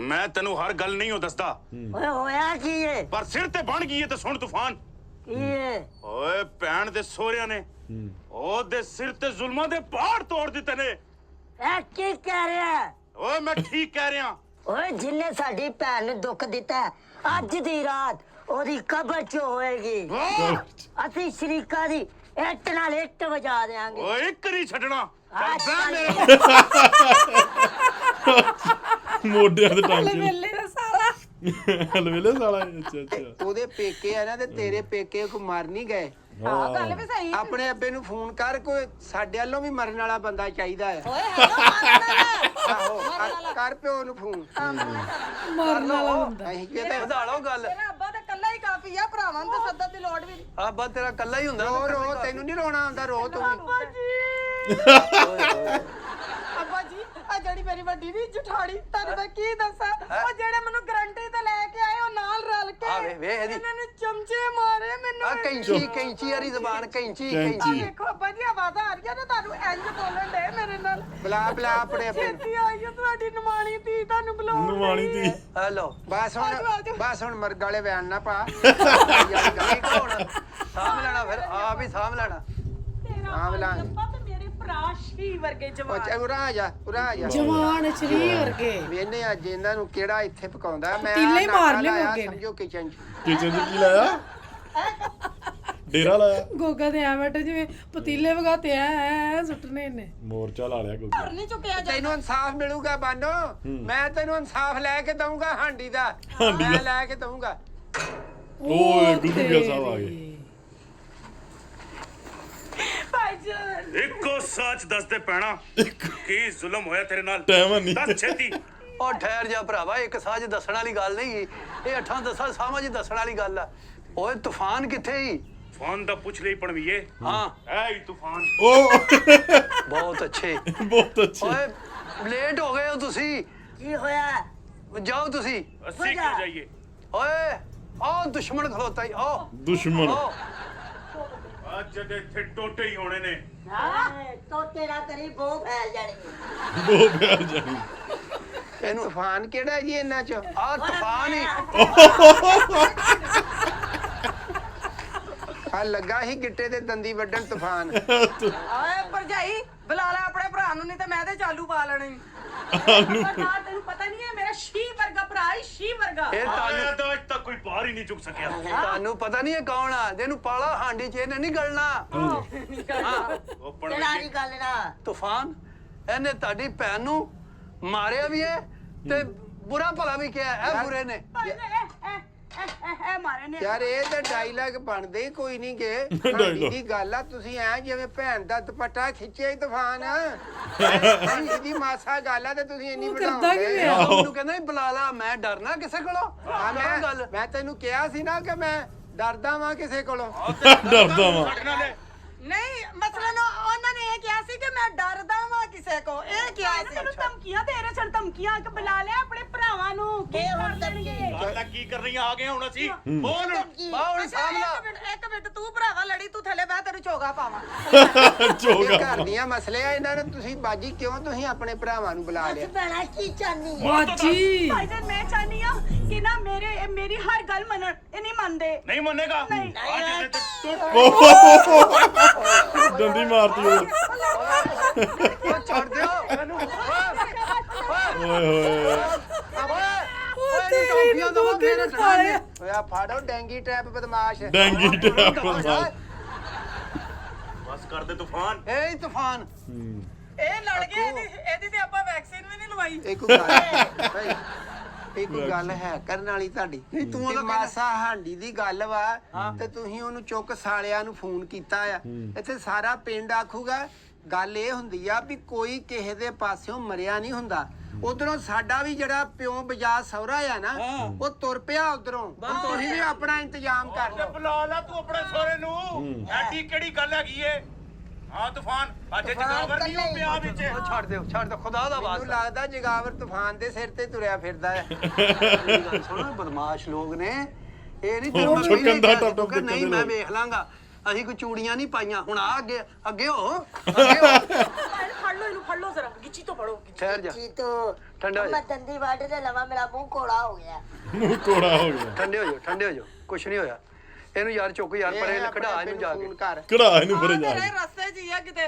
ਮੈਂ ਤੈਨੂੰ ਹਰ ਗੱਲ ਨਹੀਂ ਉਹ ਦੱਸਦਾ ਓਏ ਹੋਇਆ ਕੀ ਏ ਪਰ ਸਿਰ ਤੇ ਬਣ ਗਈ ਏ ਤੇ ਸੁਣ ਤੂਫਾਨ ਕੀ ਏ ਓਏ ਭੈਣ ਦੇ ਸੋਹਰਿਆਂ ਨੇ ਉਹਦੇ ਸਿਰ ਤੇ ਜ਼ੁਲਮਾਂ ਦੇ ਪਹਾੜ ਤੋੜ ਦਿੱਤੇ ਨੇ ਇਹ ਕੀ ਕਹਿ ਰਿਹਾ ਓਏ ਮੈਂ ਠੀਕ ਕਹਿ ਰਿਹਾ ਓਏ ਜਿੰਨੇ ਸਾਡੀ ਭੈਣ ਨੂੰ ਦੁੱਖ ਦਿੱਤਾ ਹੈ, ਅੱਜ ਦੀ ਰਾਤ ਉਹਦੀ ਕਬਰ 'ਚ ਹੋਏਗੀ ਅਸੀਂ ਸ਼ਰੀਕਾ ਦੀ ਇੱਟ ਨਾਲ ਇੱਟ ਵਜਾ ਦੇਾਂਗੇ ਓਏ ਇੱਕ ਨਹੀਂ ਛੱਡਣਾ ਚੱਲ ਅੱਛਾ ਬਹਿ ਮੇਰੇ ਮੋਢਿਆਂ ਤੇ ਟਾਂਗੇ ਵੇਲੇ ਦਾ ਸਾਲਾ ਹਲਵੇਲੇ ਸਾਲਾ ਅੱਛਾ ਅੱਛਾ ਉਹਦੇ ਪੇਕੇ ਆ ਨਾ ਤੇ ਤੇਰੇ ਪੇਕੇ ਕੋ ਮਰ ਨਹੀਂ ਗਏ ਹਾਂ ਗੱਲ ਵੀ ਸਹੀ ਆਪਣੇ ਅੱਬੇ ਨੂੰ ਫੋਨ ਕਰ ਕੋਈ ਸਾਡੇ ਵੱਲੋਂ ਵੀ ਮਰਨ ਵਾਲਾ ਬੰਦਾ ਚਾਹੀਦਾ ਹੈ ਓਏ ਹੈਲੋ ਆਹੋ ਕਰ ਪਿਓ ਨੂੰ ਫੋਨ ਮਰਨ ਵਾਲਾ ਹੁੰਦਾ ਅਸੀਂ ਕਿਤੇ ਵਧਾ ਲਓ ਗੱਲ ਤੇਰਾ ਅੱਬਾ ਤਾਂ ਕੱਲਾ ਹੀ ਕਾਫੀ ਆ ਭਰਾਵਾਂ ਨੂੰ ਤਾਂ ਸੱਦਣ ਦੀ ਲੋੜ ਵੀ ਨਹੀਂ ਆ ਬਸ ਤੇਰਾ ਕੱਲਾ ਹੀ ਹੁੰਦਾ ਰੋ ਰੋ ਤੈਨੂੰ ਨਹੀਂ ਰੋਣਾ ਆਉਂਦਾ ਰੋ ਤੂੰ ਵੀ। ਅੱਬਾ ਜੀ ਅੱਬਾ ਜੀ ਆ ਜਿਹੜੀ ਮੇਰੀ ਵੱਡੀ ਦੀ ਜਠਾੜੀ ਤੁਹਾਨੂੰ ਮੈਂ ਕੀ ਦੱਸਾਂ ਉਹ ਜਿਹੜੇ ਮੈਨੂੰ ਗਰੰਟੀ ਤੇ ਲੈ ਕੇ ਆਏ ਉਹ ਨਾਲ ਰਲ ਕੇ ਆ ਵੇ ਇਹਦੀ ਇਹਨਾਂ ਨੇ ਚਮਚੇ ਮਾਰੇ ਮੈਨੂੰ ਆ ਕੈਂਚੀ ਵਾਲੀ ਜ਼ਬਾਨ ਕੈਂਚੀ ਕੈਂਚੀ। ਦੇਖੋ ਅੱਬਾ ਜੀ ਆਵਾਜ਼ਾਂ ਆ ਰਹੀਆਂ ਨੇ ਤੁਹਾਨੂੰ ਇੰਜ ਬੋਲਣ ਦੇ ਮੇਰੇ ਨਾਲ ਬੁਲਾ ਆਪਣੇ ਅੱਬੇ ਨੂੰ। ਛੇਤੀ ਆਈਓ ਤੁਹਾਡੀ ਨਿਮਾਣੀ ਧੀ ਤੁਹਾਨੂੰ ਬੁਲਾਉਣ ਨਵਾਣੀ ਡਈ ਦੀ ਹੈ। ਹੈਲੋ ਬਸ ਆਜੋ, ਹੁਣ ਆਜੋ। ਬਸ ਹੁਣ ਮਰਗ ਵਾਲੇ ਬਿਆਨ ਨਾ ਪਾ ਠੀਕ ਹੁਣ ਸਾਂਭ ਲੈਣਾ ਫਿਰ ਆਪ ਹੀ ਸਾਂਭ ਲੈਣਾ ਤੇਰਾ ਹਾਂ, ਭਾਈ ਬੁਲਾਂਗੇ। ਅੱਬਾ ਤੇ ਮੇਰੇ ਭਰਾ ਸ਼ੀ ਵਰਗੇ ਉਹ ਜਵਾਨ ਚੱਲ ਉਰਾ ਆ ਜਾ ਉਰਾ ਆ ਜਾ ਜਵਾਨ ਸ਼ਰੀਰ ਵਰਗੇ ਵੇਨੇ ਅੱਜ ਇਹਨਾਂ ਨੂੰ ਕਿਹੜਾ ਇੱਥੇ ਪਕਾਉਂਦਾ ਮੈਂ ਪਤੀਲੇ ਆਹ ਮਾਰ ਨਾਕਾ ਲਏ ਲਾਇਆ, ਗੋਗੇ ਨੇ। ਸਮਝੋ ਕਿਚਨ ਚ ਕਿਚਨ ਚ ਕੀ ਲਾਇਆ ਡੇਰਾ ਲਾਇਆ ਗੋਗਾ ਤੇ ਐ ਬੈਠੇ ਜਿਵੇਂ ਪਤੀਲੇ ਵਗਾਤੇ ਐ ਸੁੱਟਨੇ ਨੇ ਮੋਰਚਾ ਲਾ ਲਿਆ ਗੋਗਾ ਨਹੀਂ ਚੁੱਕਿਆ ਜਾ ਤੈਨੂੰ ਇਨਸਾਫ ਮਿਲੂਗਾ ਬਾਨੋ ਮੈਂ ਤੈਨੂੰ ਇਨਸਾਫ ਲੈ ਕੇ ਦਊਂਗਾ ਹਾਂਡੀ ਦਾ ਮੈਂ ਲੈ ਕੇ ਦਊਂਗਾ ਓਏ ਗੁੱਗੂ ਗਿਆ ਸਾਹਿਬ ਆ ਗਏ ਭਾਈ ਜਾਨ ਇੱਕੋ ਸੱਚ ਦੱਸ ਦੇ ਪੈਣਾ ਕੀ ਜ਼ੁਲਮ ਹੋਇਆ ਤੇਰੇ ਨਾਲ ਟਾਈਮ ਨਹੀਂ ਦੱਸ ਛੇਤੀ ਉਹ ਠਹਿਰ ਜਾ ਭਰਾਵਾ ਇੱਕ ਸਾਜ ਦੱਸਣ ਵਾਲੀ ਗੱਲ ਨਹੀਂ ਇਹ 8-10 ਸਾਵਾਂ 'ਚ ਦੱਸਣ ਵਾਲੀ ਗੱਲ ਆ ਓਏ ਤੂਫਾਨ ਕਿੱਥੇ ਹੀ ਫੋਨ ਦਾ ਪੁੱਛ ਲਈ ਪਣਵੀਏ ਹਾਂ ਐ ਹੀ ਤੂਫਾਨ ਓ ਬਹੁਤ ਅੱਛੇ ਬਹੁਤ ਅੱਛੇ ਓਏ ਲੇਟ ਹੋ ਗਏ ਹੋ ਤੁਸੀਂ ਕੀ ਹੋਇਆ ਜਾਓ ਤੁਸੀਂ ਅਸੀਂ ਕਿਉਂ ਜਾਈਏ ਓਏ ਆਹ ਦੁਸ਼ਮਣ ਖਲੋਤਾ ਹੀ ਆਹ ਦੁਸ਼ਮਣ ਅੱਜ ਦੇ ਇੱਥੇ ਟੋਟੇ ਹੀ ਹੋਣੇ ਨੇ ਤੋਤੇ ਨਾ ਕਰੀ ਬੋ ਫੈਲ ਜਾਣੀ ਬਹੁਤ ਪਿਆਰ ਜਾਨੀ ਇਹਨੂੰ ਤੂਫਾਨ ਕਿਹੜਾ ਜੀ ਇਹਨਾਂ ਚ ਆਹ ਤੂਫਾਨ ਹੀ ਆ ਲੱਗਾ ਹੀ ਗਿੱਟੇ ਦੇ ਦੰਦੀ ਵੱਢਣ ਤੂਫਾਨ ਓਏ ਭਰਜਾਈ ਬੁਲਾ ਲੈ ਆਪਣੇ ਭਰਾ ਨੂੰ ਨਹੀਂ ਤੇ ਮੈਂ ਤੇ ਚਾਲੂ ਪਾ ਲੈਣੀ ਤੈਨੂੰ ਪਤਾ ਨਹੀਂ ਹੈ ਮੇਰਾ ਸ਼ੀ ਵਰਗਾ ਭਰਾ ਹੀ ਸ਼ੀ ਵਰਗਾ ਇਹ ਆਇਆ ਤਾਂ ਅੱਜ ਤੱਕ ਕੋਈ ਬਾਹਰ ਹੀ ਨਹੀਂ ਚੁੱਕ ਸਕਿਆ ਤੁਹਾਨੂੰ ਪਤਾ ਨਹੀਂ ਇਹ ਕੌਣ ਆ ਜਿਹਨੂੰ ਪਾਲਾ ਹਾਂਡੀ 'ਚ ਇਹਨੇ ਨਹੀਂ ਗਲਣਾ ਉਹ ਪਣਵੀਏ ਗੱਲ ਨਾ ਤੂਫਾਨ ਇਹਨੇ ਤੁਹਾਡੀ ਭੈਣ ਨੂੰ ਮਾਰਿਆ ਵੀ ਹੈ ਤੇ ਬੁਰਾ ਭਲਾ ਵੀ ਕਿਹਾ ਇਹ ਬੁਰੇ ਨੇ ਇਹ ਮਾਰੇ ਨੇ ਯਾਰ ਇਹ ਤਾਂ ਡਾਇਲੌਗ ਬਣਦੇ ਹੀ ਕੋਈ ਨਹੀਂ ਗੇ ਹਾਂਡੀ ਦੀ ਗੱਲ ਆ ਤੁਸੀਂ ਐ ਜਿਵੇਂ ਭੈਣ ਦਾ ਦੁਪੱਟਾ ਖਿੱਚਿਆ ਹੀ ਤੂਫਾਨ ਇਹਦੀ ਮਾਸਾ ਗੱਲ ਆ ਤੇ ਤੁਸੀਂ ਇੰਨੀ ਕਰਦਾ ਕਿਵੇਂ ਵਧਾਉਂਦੇ ਆ? ਉਹ ਮੈਨੂੰ ਕਹਿੰਦਾ ਸੀ ਬੁਲਾ ਲਾ ਮੈਂ ਡਰਨਾ ਕਿਸੇ ਕੋਲੋਂ ਹਾਂ, ਆਹ ਗੱਲ ਮੈਂ ਤੈਨੂੰ ਕਿਹਾ ਸੀ ਨਾ ਕਿ ਮੈਂ ਡਰਦਾ ਵਾਂ ਕਿਸੇ ਕੋਲੋਂ ਡਰਦਾ ਵਾਂ ਸਾਡੇ ਨਾਲ ਨਹੀਂ ਮਸਲਨ ਉਹਨਾਂ ਨੇ ਇਹ ਕਿਹਾ ਸੀ ਕਿ ਮੈਂ ਡਰਦਾ ਵਾਂ ਕਿਸੇ ਕੋ ਇਹ ਕਿਹਾ ਸੀ ਤੈਨੂੰ ਧਮਕੀਆਂ ਦੇ ਰਹੇ ਸਨ ਧਮਕੀਆਂ ਕਿ ਬੁਲਾ ਲਿਆ ਆਪਣੇ ਭਰਾਵਾਂ ਨੂੰ ਕੀ ਕਰ ਦੇਣਗੇ ਗੱਲ ਕੀ ਕਰ ਰਹੀਆਂ ਆ ਗਏ ਹੁਣ ਅਸੀਂ ਬੋਲ ਬਾਹਰ ਸਾਹਮਣਾ ਇੱਕ ਮਿੰਟ ਤੂੰ ਭਰਾਵਾ ਲੜੀ ਤੂੰ ਥੱਲੇ ਬਹਿ ਤੈਨੂੰ ਚੋਗਾ ਪਾਵਾਂ ਇਹ ਘਰ ਦੀਆਂ ਮਸਲੇ ਆ ਇਹਨਾਂ ਨੂੰ ਤੁਸੀਂ ਬਾਜੀ ਕਿਉਂ ਤੁਸੀਂ ਆਪਣੇ ਭਰਾਵਾਂ ਨੂੰ ਬੁਲਾ ਲਿਆ ਭੈਣਾ ਕੀ ਚਾਹਨੀ ਬਾਜੀ ਭਾਈਜਾਨ ਮੈਂ ਚਾਹਨੀ ਆ ਕਿ ਨਾ ਮੇਰੀ ਹਰ ਗੱਲ ਮੰਨਣ ਇਹ ਨਹੀਂ ਮੰਨਦੇ ਨਹੀਂ ਮੰਨੇਗਾ ਨਹੀਂ। ਅੱਜ ਤੇ ਟੁੱਟ ਡੰਡੀ ਮਾਰਤੀ ਉਹ ਉਹ ਛੱਡ ਦਿਓ ਇਹਨੂੰ ਓਏ ਹੋਏ ਓਏ ਟੌਫੀਆਂ ਦਵਾ ਫੇਰ ਛੱਡਾਂਗੇ ਓਏ ਆ ਫਾੜੋ ਡੈਂਗੀ ਟ੍ਰੈਪ ਬਦਮਾਸ਼ ਡੈਂਗੀ ਟੈਪ ਬਸ ਕਰ ਦੇ ਤੂਫਾਨ ਏ ਤੂਫਾਨ ਇਹ ਲੜ ਗਏ ਇਹਦੀ ਤੇ ਆਪਾਂ ਵੈਕਸੀਨ ਵੀ ਨਹੀਂ ਲਵਾਈ ਇਹ ਕੋਈ ਗੱਲ ਇਹ ਕੋਈ ਗੱਲ ਹੈ ਕਰਨ ਵਾਲੀ ਤੁਹਾਡੀ ਨਹੀਂ, ਤੂੰ ਤੇ ਉਹਦਾ ਮਾਸਾ ਹਾਂਡੀ ਦੀ ਗੱਲ ਵਾ ਤੇ ਤੁਸੀਂ ਉਹਨੂੰ ਚੁੱਕ ਸਾਲਿਆਂ ਨੂੰ ਫੋਨ ਕੀਤਾ ਆ ਇੱਥੇ ਸਾਰਾ ਪਿੰਡ ਆਖੂਗਾ ਗੱਲ ਇਹ ਹੁੰਦੀ ਆ ਵੀ ਕੋਈ ਕਿਸੇ ਦੇ ਪਾਸਿਓਂ ਮਰਿਆ ਨਹੀਂ ਹੁੰਦਾ ਉਧਰੋਂ ਸਾਡਾ ਵੀ ਜਿਹੜਾ ਪਿਓ ਬਜਾ ਸਹੁਰਾ ਆ ਨਾ ਉਹ ਤੁਰ ਪਿਆ ਉਧਰੋਂ ਤੁਸੀਂ ਵੀ ਆਪਣਾ ਇੰਤਜ਼ਾਮ ਕਰ ਲਓ ਬੁਲਾ ਲਾ ਤੂੰ ਆਪਣੇ ਸੋਹਰੇ ਨੂੰ ਐਡੀ ਕਿਹੜੀ ਗੱਲ ਹੈਗੀ ਏ ਹਾਂ ਤੂਫਾਨ ਅੱਜ ਜਗਾਵਰ ਨਹੀਂ ਹੋ ਪਿਆ ਵਿੱਚ ਉਹ ਛੱਡ ਦਿਓ ਖੁਦਾ ਦਾ ਮੈਨੂੰ ਵਾਸਤਾ ਲੱਗਦਾ ਜਗਾਵਰ ਤੂਫਾਨ ਦੇ ਸਿਰ ਤੇ ਤੁਰਿਆ ਫਿਰਦਾ ਹੈ ਮੇਰੀ ਗੱਲ ਸੁਣ ਬਦਮਾਸ਼ ਲੋਕ ਨੇ ਇਹ ਨਹੀਂ ਉਹ ਛੁੱਟਣ ਦਾ ਟੱਪ ਟੱਪ ਨਹੀਂ ਦੇਖਣ ਮੈਂ ਦੇ ਵੇਖ ਲਾਂਗਾ ਅਸੀਂ ਕੋਈ ਚੂੜੀਆਂ ਨਹੀਂ ਪਾਈਆਂ ਹੁਣ ਆ ਅੱਗੇ ਹੋ ਫੜ ਲਓ ਜ਼ਰਾ ਗਿੱਚੀ ਤੋਂ ਫੜੋ ਠਹਿਰ ਜਾ ਜੀ तो ਠੰਡਾ ਹੋ ਜਾ मैं दंदी वाटे से लवा मेरा मुंह कोड़ा हो गया ਮੂੰਹ ਕੋੜਾ ਹੋ ਗਿਆ ਠੰਡੇ ਹੋ ਜਾਓ ਕੁਛ ਨਹੀਂ ਹੋਇਆ ਇਹਨੂੰ ਯਾਰ ਚੁੱਕ ਯਾਰ ਪਰੇ ਖੜਾ ਇਹਨੂੰ ਜਾ ਕੇ ਫੋਨ ਕਰ ਕਢਾ ਇਹਨੂੰ ਪਰੇ ਜਾ ਤੇਰੇ ਕੇ ਰਸਤੇ 'ਚ ਹੀ ਆ ਕਿਤੇ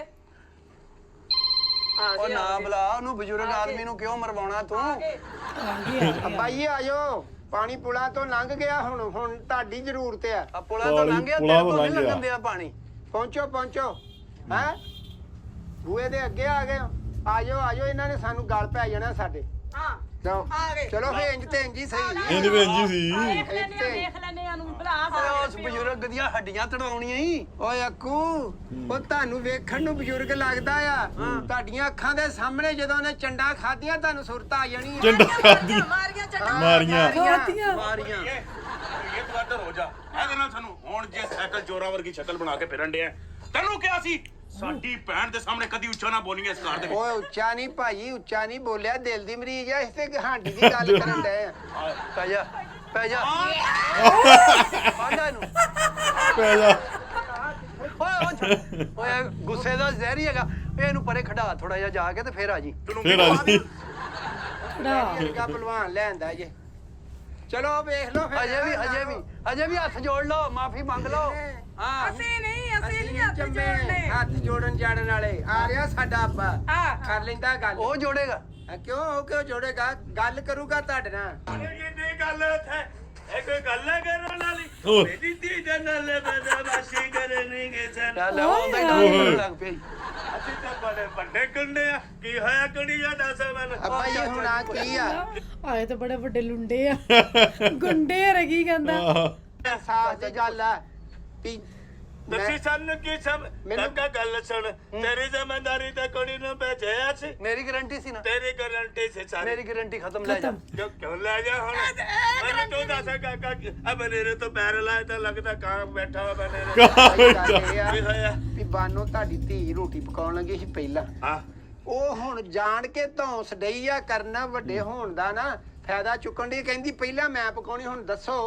ਉਹ ਨਾ ਬੁਲਾ ਉਹਨੂੰ ਬਜ਼ੁਰਗ ਆਦਮੀ ਨੂੰ ਕਿਉਂ ਮਰਵਾਉਣਾ ਤੂੰ ਬਾਈ ਆਜੋ ਪਾਣੀ ਪੁਲਾਂ ਤੋਂ ਲੰਘ ਗਿਆ ਹੁਣ ਤੁਹਾਡੀ ਜ਼ਰੂਰਤ ਆ ਆ ਪੁਲਾਂ ਤੋਂ ਲੰਘਿਆ ਪੁਲਾਂ ਤੇਰੇ ਤੋਂ ਤੋਂ ਨਹੀਂ ਲੰਘ ਗਿਆ। ਲੱਗਣ ਦਿਆ ਪਾਣੀ ਪਹੁੰਚੋ ਹੈ ਬੂਏ ਦੇ ਅੱਗੇ ਆ ਗਏ ਹੋ। ਆਜੋ ਇਹਨਾਂ ਨੇ ਸਾਨੂੰ ਗਲ ਪੈ ਜਾਣਾ ਸਾਡੇ ਹਾਂ ਚਲੋ ਆ ਗਏ। ਚਲੋ ਫੇ ਇੰਜ ਤੇ ਇੰਜ ਹੀ ਸਹੀ ਇੰਜ ਵੇਂਜੀ ਸੀ ਦੇਖ ਲੈਨੇ ਆ ਨੂੰ ਭਰਾ ਓਏ ਉਸ ਬਜ਼ੁਰਗ ਦੀਆਂ ਹੱਡੀਆਂ ਤੜਾਉਣੀਆਂ ਹੀ ਓਏ ਅੱਕੂ ਉਹ ਤੁਹਾਨੂੰ ਵੇਖਣ ਨੂੰ ਬਜ਼ੁਰਗ ਲੱਗਦਾ ਆ ਤੁਹਾਡੀਆਂ ਅੱਖਾਂ ਦੇ ਸਾਹਮਣੇ ਜਦੋਂ ਉਹਨੇ ਚੰਡਾ ਖਾਧੀਆਂ ਤੁਹਾਨੂੰ ਸੁਰਤ ਆ ਜਾਣੀ ਆ। ਚੰਡਾ ਖਾਦੀ ਮਾਰੀਆਂ ਚੱਟਾ ਮਾਰੀਆਂ ਮਾਰੀਆਂ ਇਹ ਤੂੰ ਇੱਧਰ ਹੋ ਜਾ ਇਹਦੇ ਨਾਲ ਸਾਨੂੰ ਹੁਣ ਜੇ ਸਾਈਕਲ ਚੋਰਾਂ ਵਰਗੀ ਸ਼ਕਲ ਬਣਾ ਕੇ ਫਿਰਨ ਡਿਆ ਤੈਨੂੰ ਕਿਹਾ ਸੀ ਸਾਡੀ ਭੈਣ ਦੇ ਸਾਹਮਣੇ ਕਦੀ ਉੱਚਾ ਨਾ ਬੋਲੀਏ ਇਸ ਘਰ ਦੇ ਵਿੱਚ ਓਏ ਉੱਚਾ ਨਹੀਂ ਭਾਈ ਉੱਚਾ ਨਹੀਂ ਬੋਲਿਆ ਦਿਲ ਦੀ ਮਰੀਜ਼ ਆ ਇਸ ਤੇ ਹਾਂਡੀ ਦੀ ਗੱਲ ਕਰਨ ਡਏ ਆ ਪੈ ਜਾ ਆਂਦਾ ਨੂੰ ਪੈ ਜਾ ਓਏ ਗੁੱਸੇ ਦਾ ਜ਼ਹਿਰ ਹੀ ਹੈਗਾ ਇਹਨੂੰ ਪਰੇ ਖੜਾ ਥੋੜਾ ਜਿਹਾ ਜਾ ਕੇ ਤੇ ਫੇਰ ਆ ਜੀ ਫੇਰ ਆ ਜੀ ਲੜਕਾ ਪਹਿਲਵਾਨ ਲੈਂਦਾ ਜੇ ਚਲੋ ਵੇਖ ਲਓ ਫਿਰ ਅਜੇ ਵੀ ਹੱਥ ਜੋੜ ਲਓ ਮਾਫੀ ਮੰਗ ਲਓ ਹਾਂ ਅਸੀਂ ਨਹੀਂ ਹੱਥ ਜੰਮੇ ਜੋੜਨੇ ਹੱਥ ਜੋੜਨ ਜਾਣਨ ਵਾਲੇ ਆ ਰਿਹਾ ਸਾਡਾ ਅੱਬਾ ਹਾਂ। ਕਰ ਲੈਂਦਾ ਗੱਲ ਉਹ ਜੋੜੇਗਾ ਕਿਉਂ ਉਹ ਕਿਉਂ ਜੋੜੇਗਾ ਗੱਲ ਕਰੂਗਾ ਤੁਹਾਡੇ ਨਾਲ ਕਿੰਨੀ ਗੱਲ ਇੱਥੇ ਇਹ ਕੋਈ ਗੱਲ ਹੈ ਕਰਨ ਵਾਲੀ ਓਏ। ਮੇਰੀ ਧੀ ਦੇ ਨਾਲ ਬਦਮਾਸ਼ੀ ਕਰਨਗੇ ਸਨ ਚੱਲ ਆਉਂਦਾ ਹੀ ਡਾਂਸ ਲੱਗ ਪਈ ਅਸੀਂ ਤਾਂ ਬੜੇ ਵੱਡੇ ਗੁੰਡੇ ਆ ਕੀ ਹੋਇਆ ਕੁੜੀਆਂ ਦੱਸ ਮੈਨੂੰ ਅੱਬਾ ਜੀ ਹੁਣ ਆ ਕੀ ਆ ਆਏ ਤਾਂ ਬੜੇ ਵੱਡੇ ਲੁੰਡੇ ਆ ਗੁੰਡੇ ਆ ਕੀ ਕਹਿੰਦਾ ਸਾਫ ਦੀ ਗੱਲ ਆ ਵੀ ਤੁਸੀਂ ਸਾਨੂੰ ਕੀ ਸਭ ਕਾਕਾ ਗੱਲ ਸੁਣ ਤੇਰੀ ਜ਼ਿੰਮੇਵਾਰੀ ਤਾਂ ਕੁੜੀ ਨੂੰ ਭੇਜਿਆ ਸੀ ਮੇਰੀ ਗਾਰੰਟੀ ਸੀ ਨਾ ਤੇਰੀ ਗਾਰੰਟੀ ਸੀ ਸਾਰੀ ਮੇਰੀ ਗਾਰੰਟੀ ਖਤਮ ਲੈ ਜਾ ਜੋ ਕਿਉਂ ਲੈ ਜਾ ਹੁਣ ਮੈਨੂੰ ਤੂੰ ਦੱਸ ਕਾਕਾ ਅਬ ਮੇਰੇ ਤੋਂ ਪੈਰ ਲਾਏ ਤਾਂ ਲੱਗਦਾ ਕਾਂ ਬੈਠਾ ਵਾ ਬਨੇਰੇ ਭਾਈ ਗੱਲ ਇਹ ਆ ਕੀ ਹੋਇਆ ਵੀ ਬਾਨੋ ਤੁਹਾਡੀ ਧੀ ਰੋਟੀ ਪਕਾਉਣ ਲੱਗੀ ਸੀ ਪਹਿਲਾਂ ਹਾਂ ਉਹ ਹੁਣ ਜਾਣ ਕੇ ਧੌਂਸ ਡਈ ਆ ਕਰਨਾ ਵੱਡੇ ਹੋਣ ਦਾ ਨਾ ਫਾਇਦਾ ਚੁੱਕਣ ਦੀ ਕਹਿੰਦੀ ਪਹਿਲਾਂ ਮੈਂ ਪਕਾਉਣੀ ਹੁਣ ਦੱਸੋ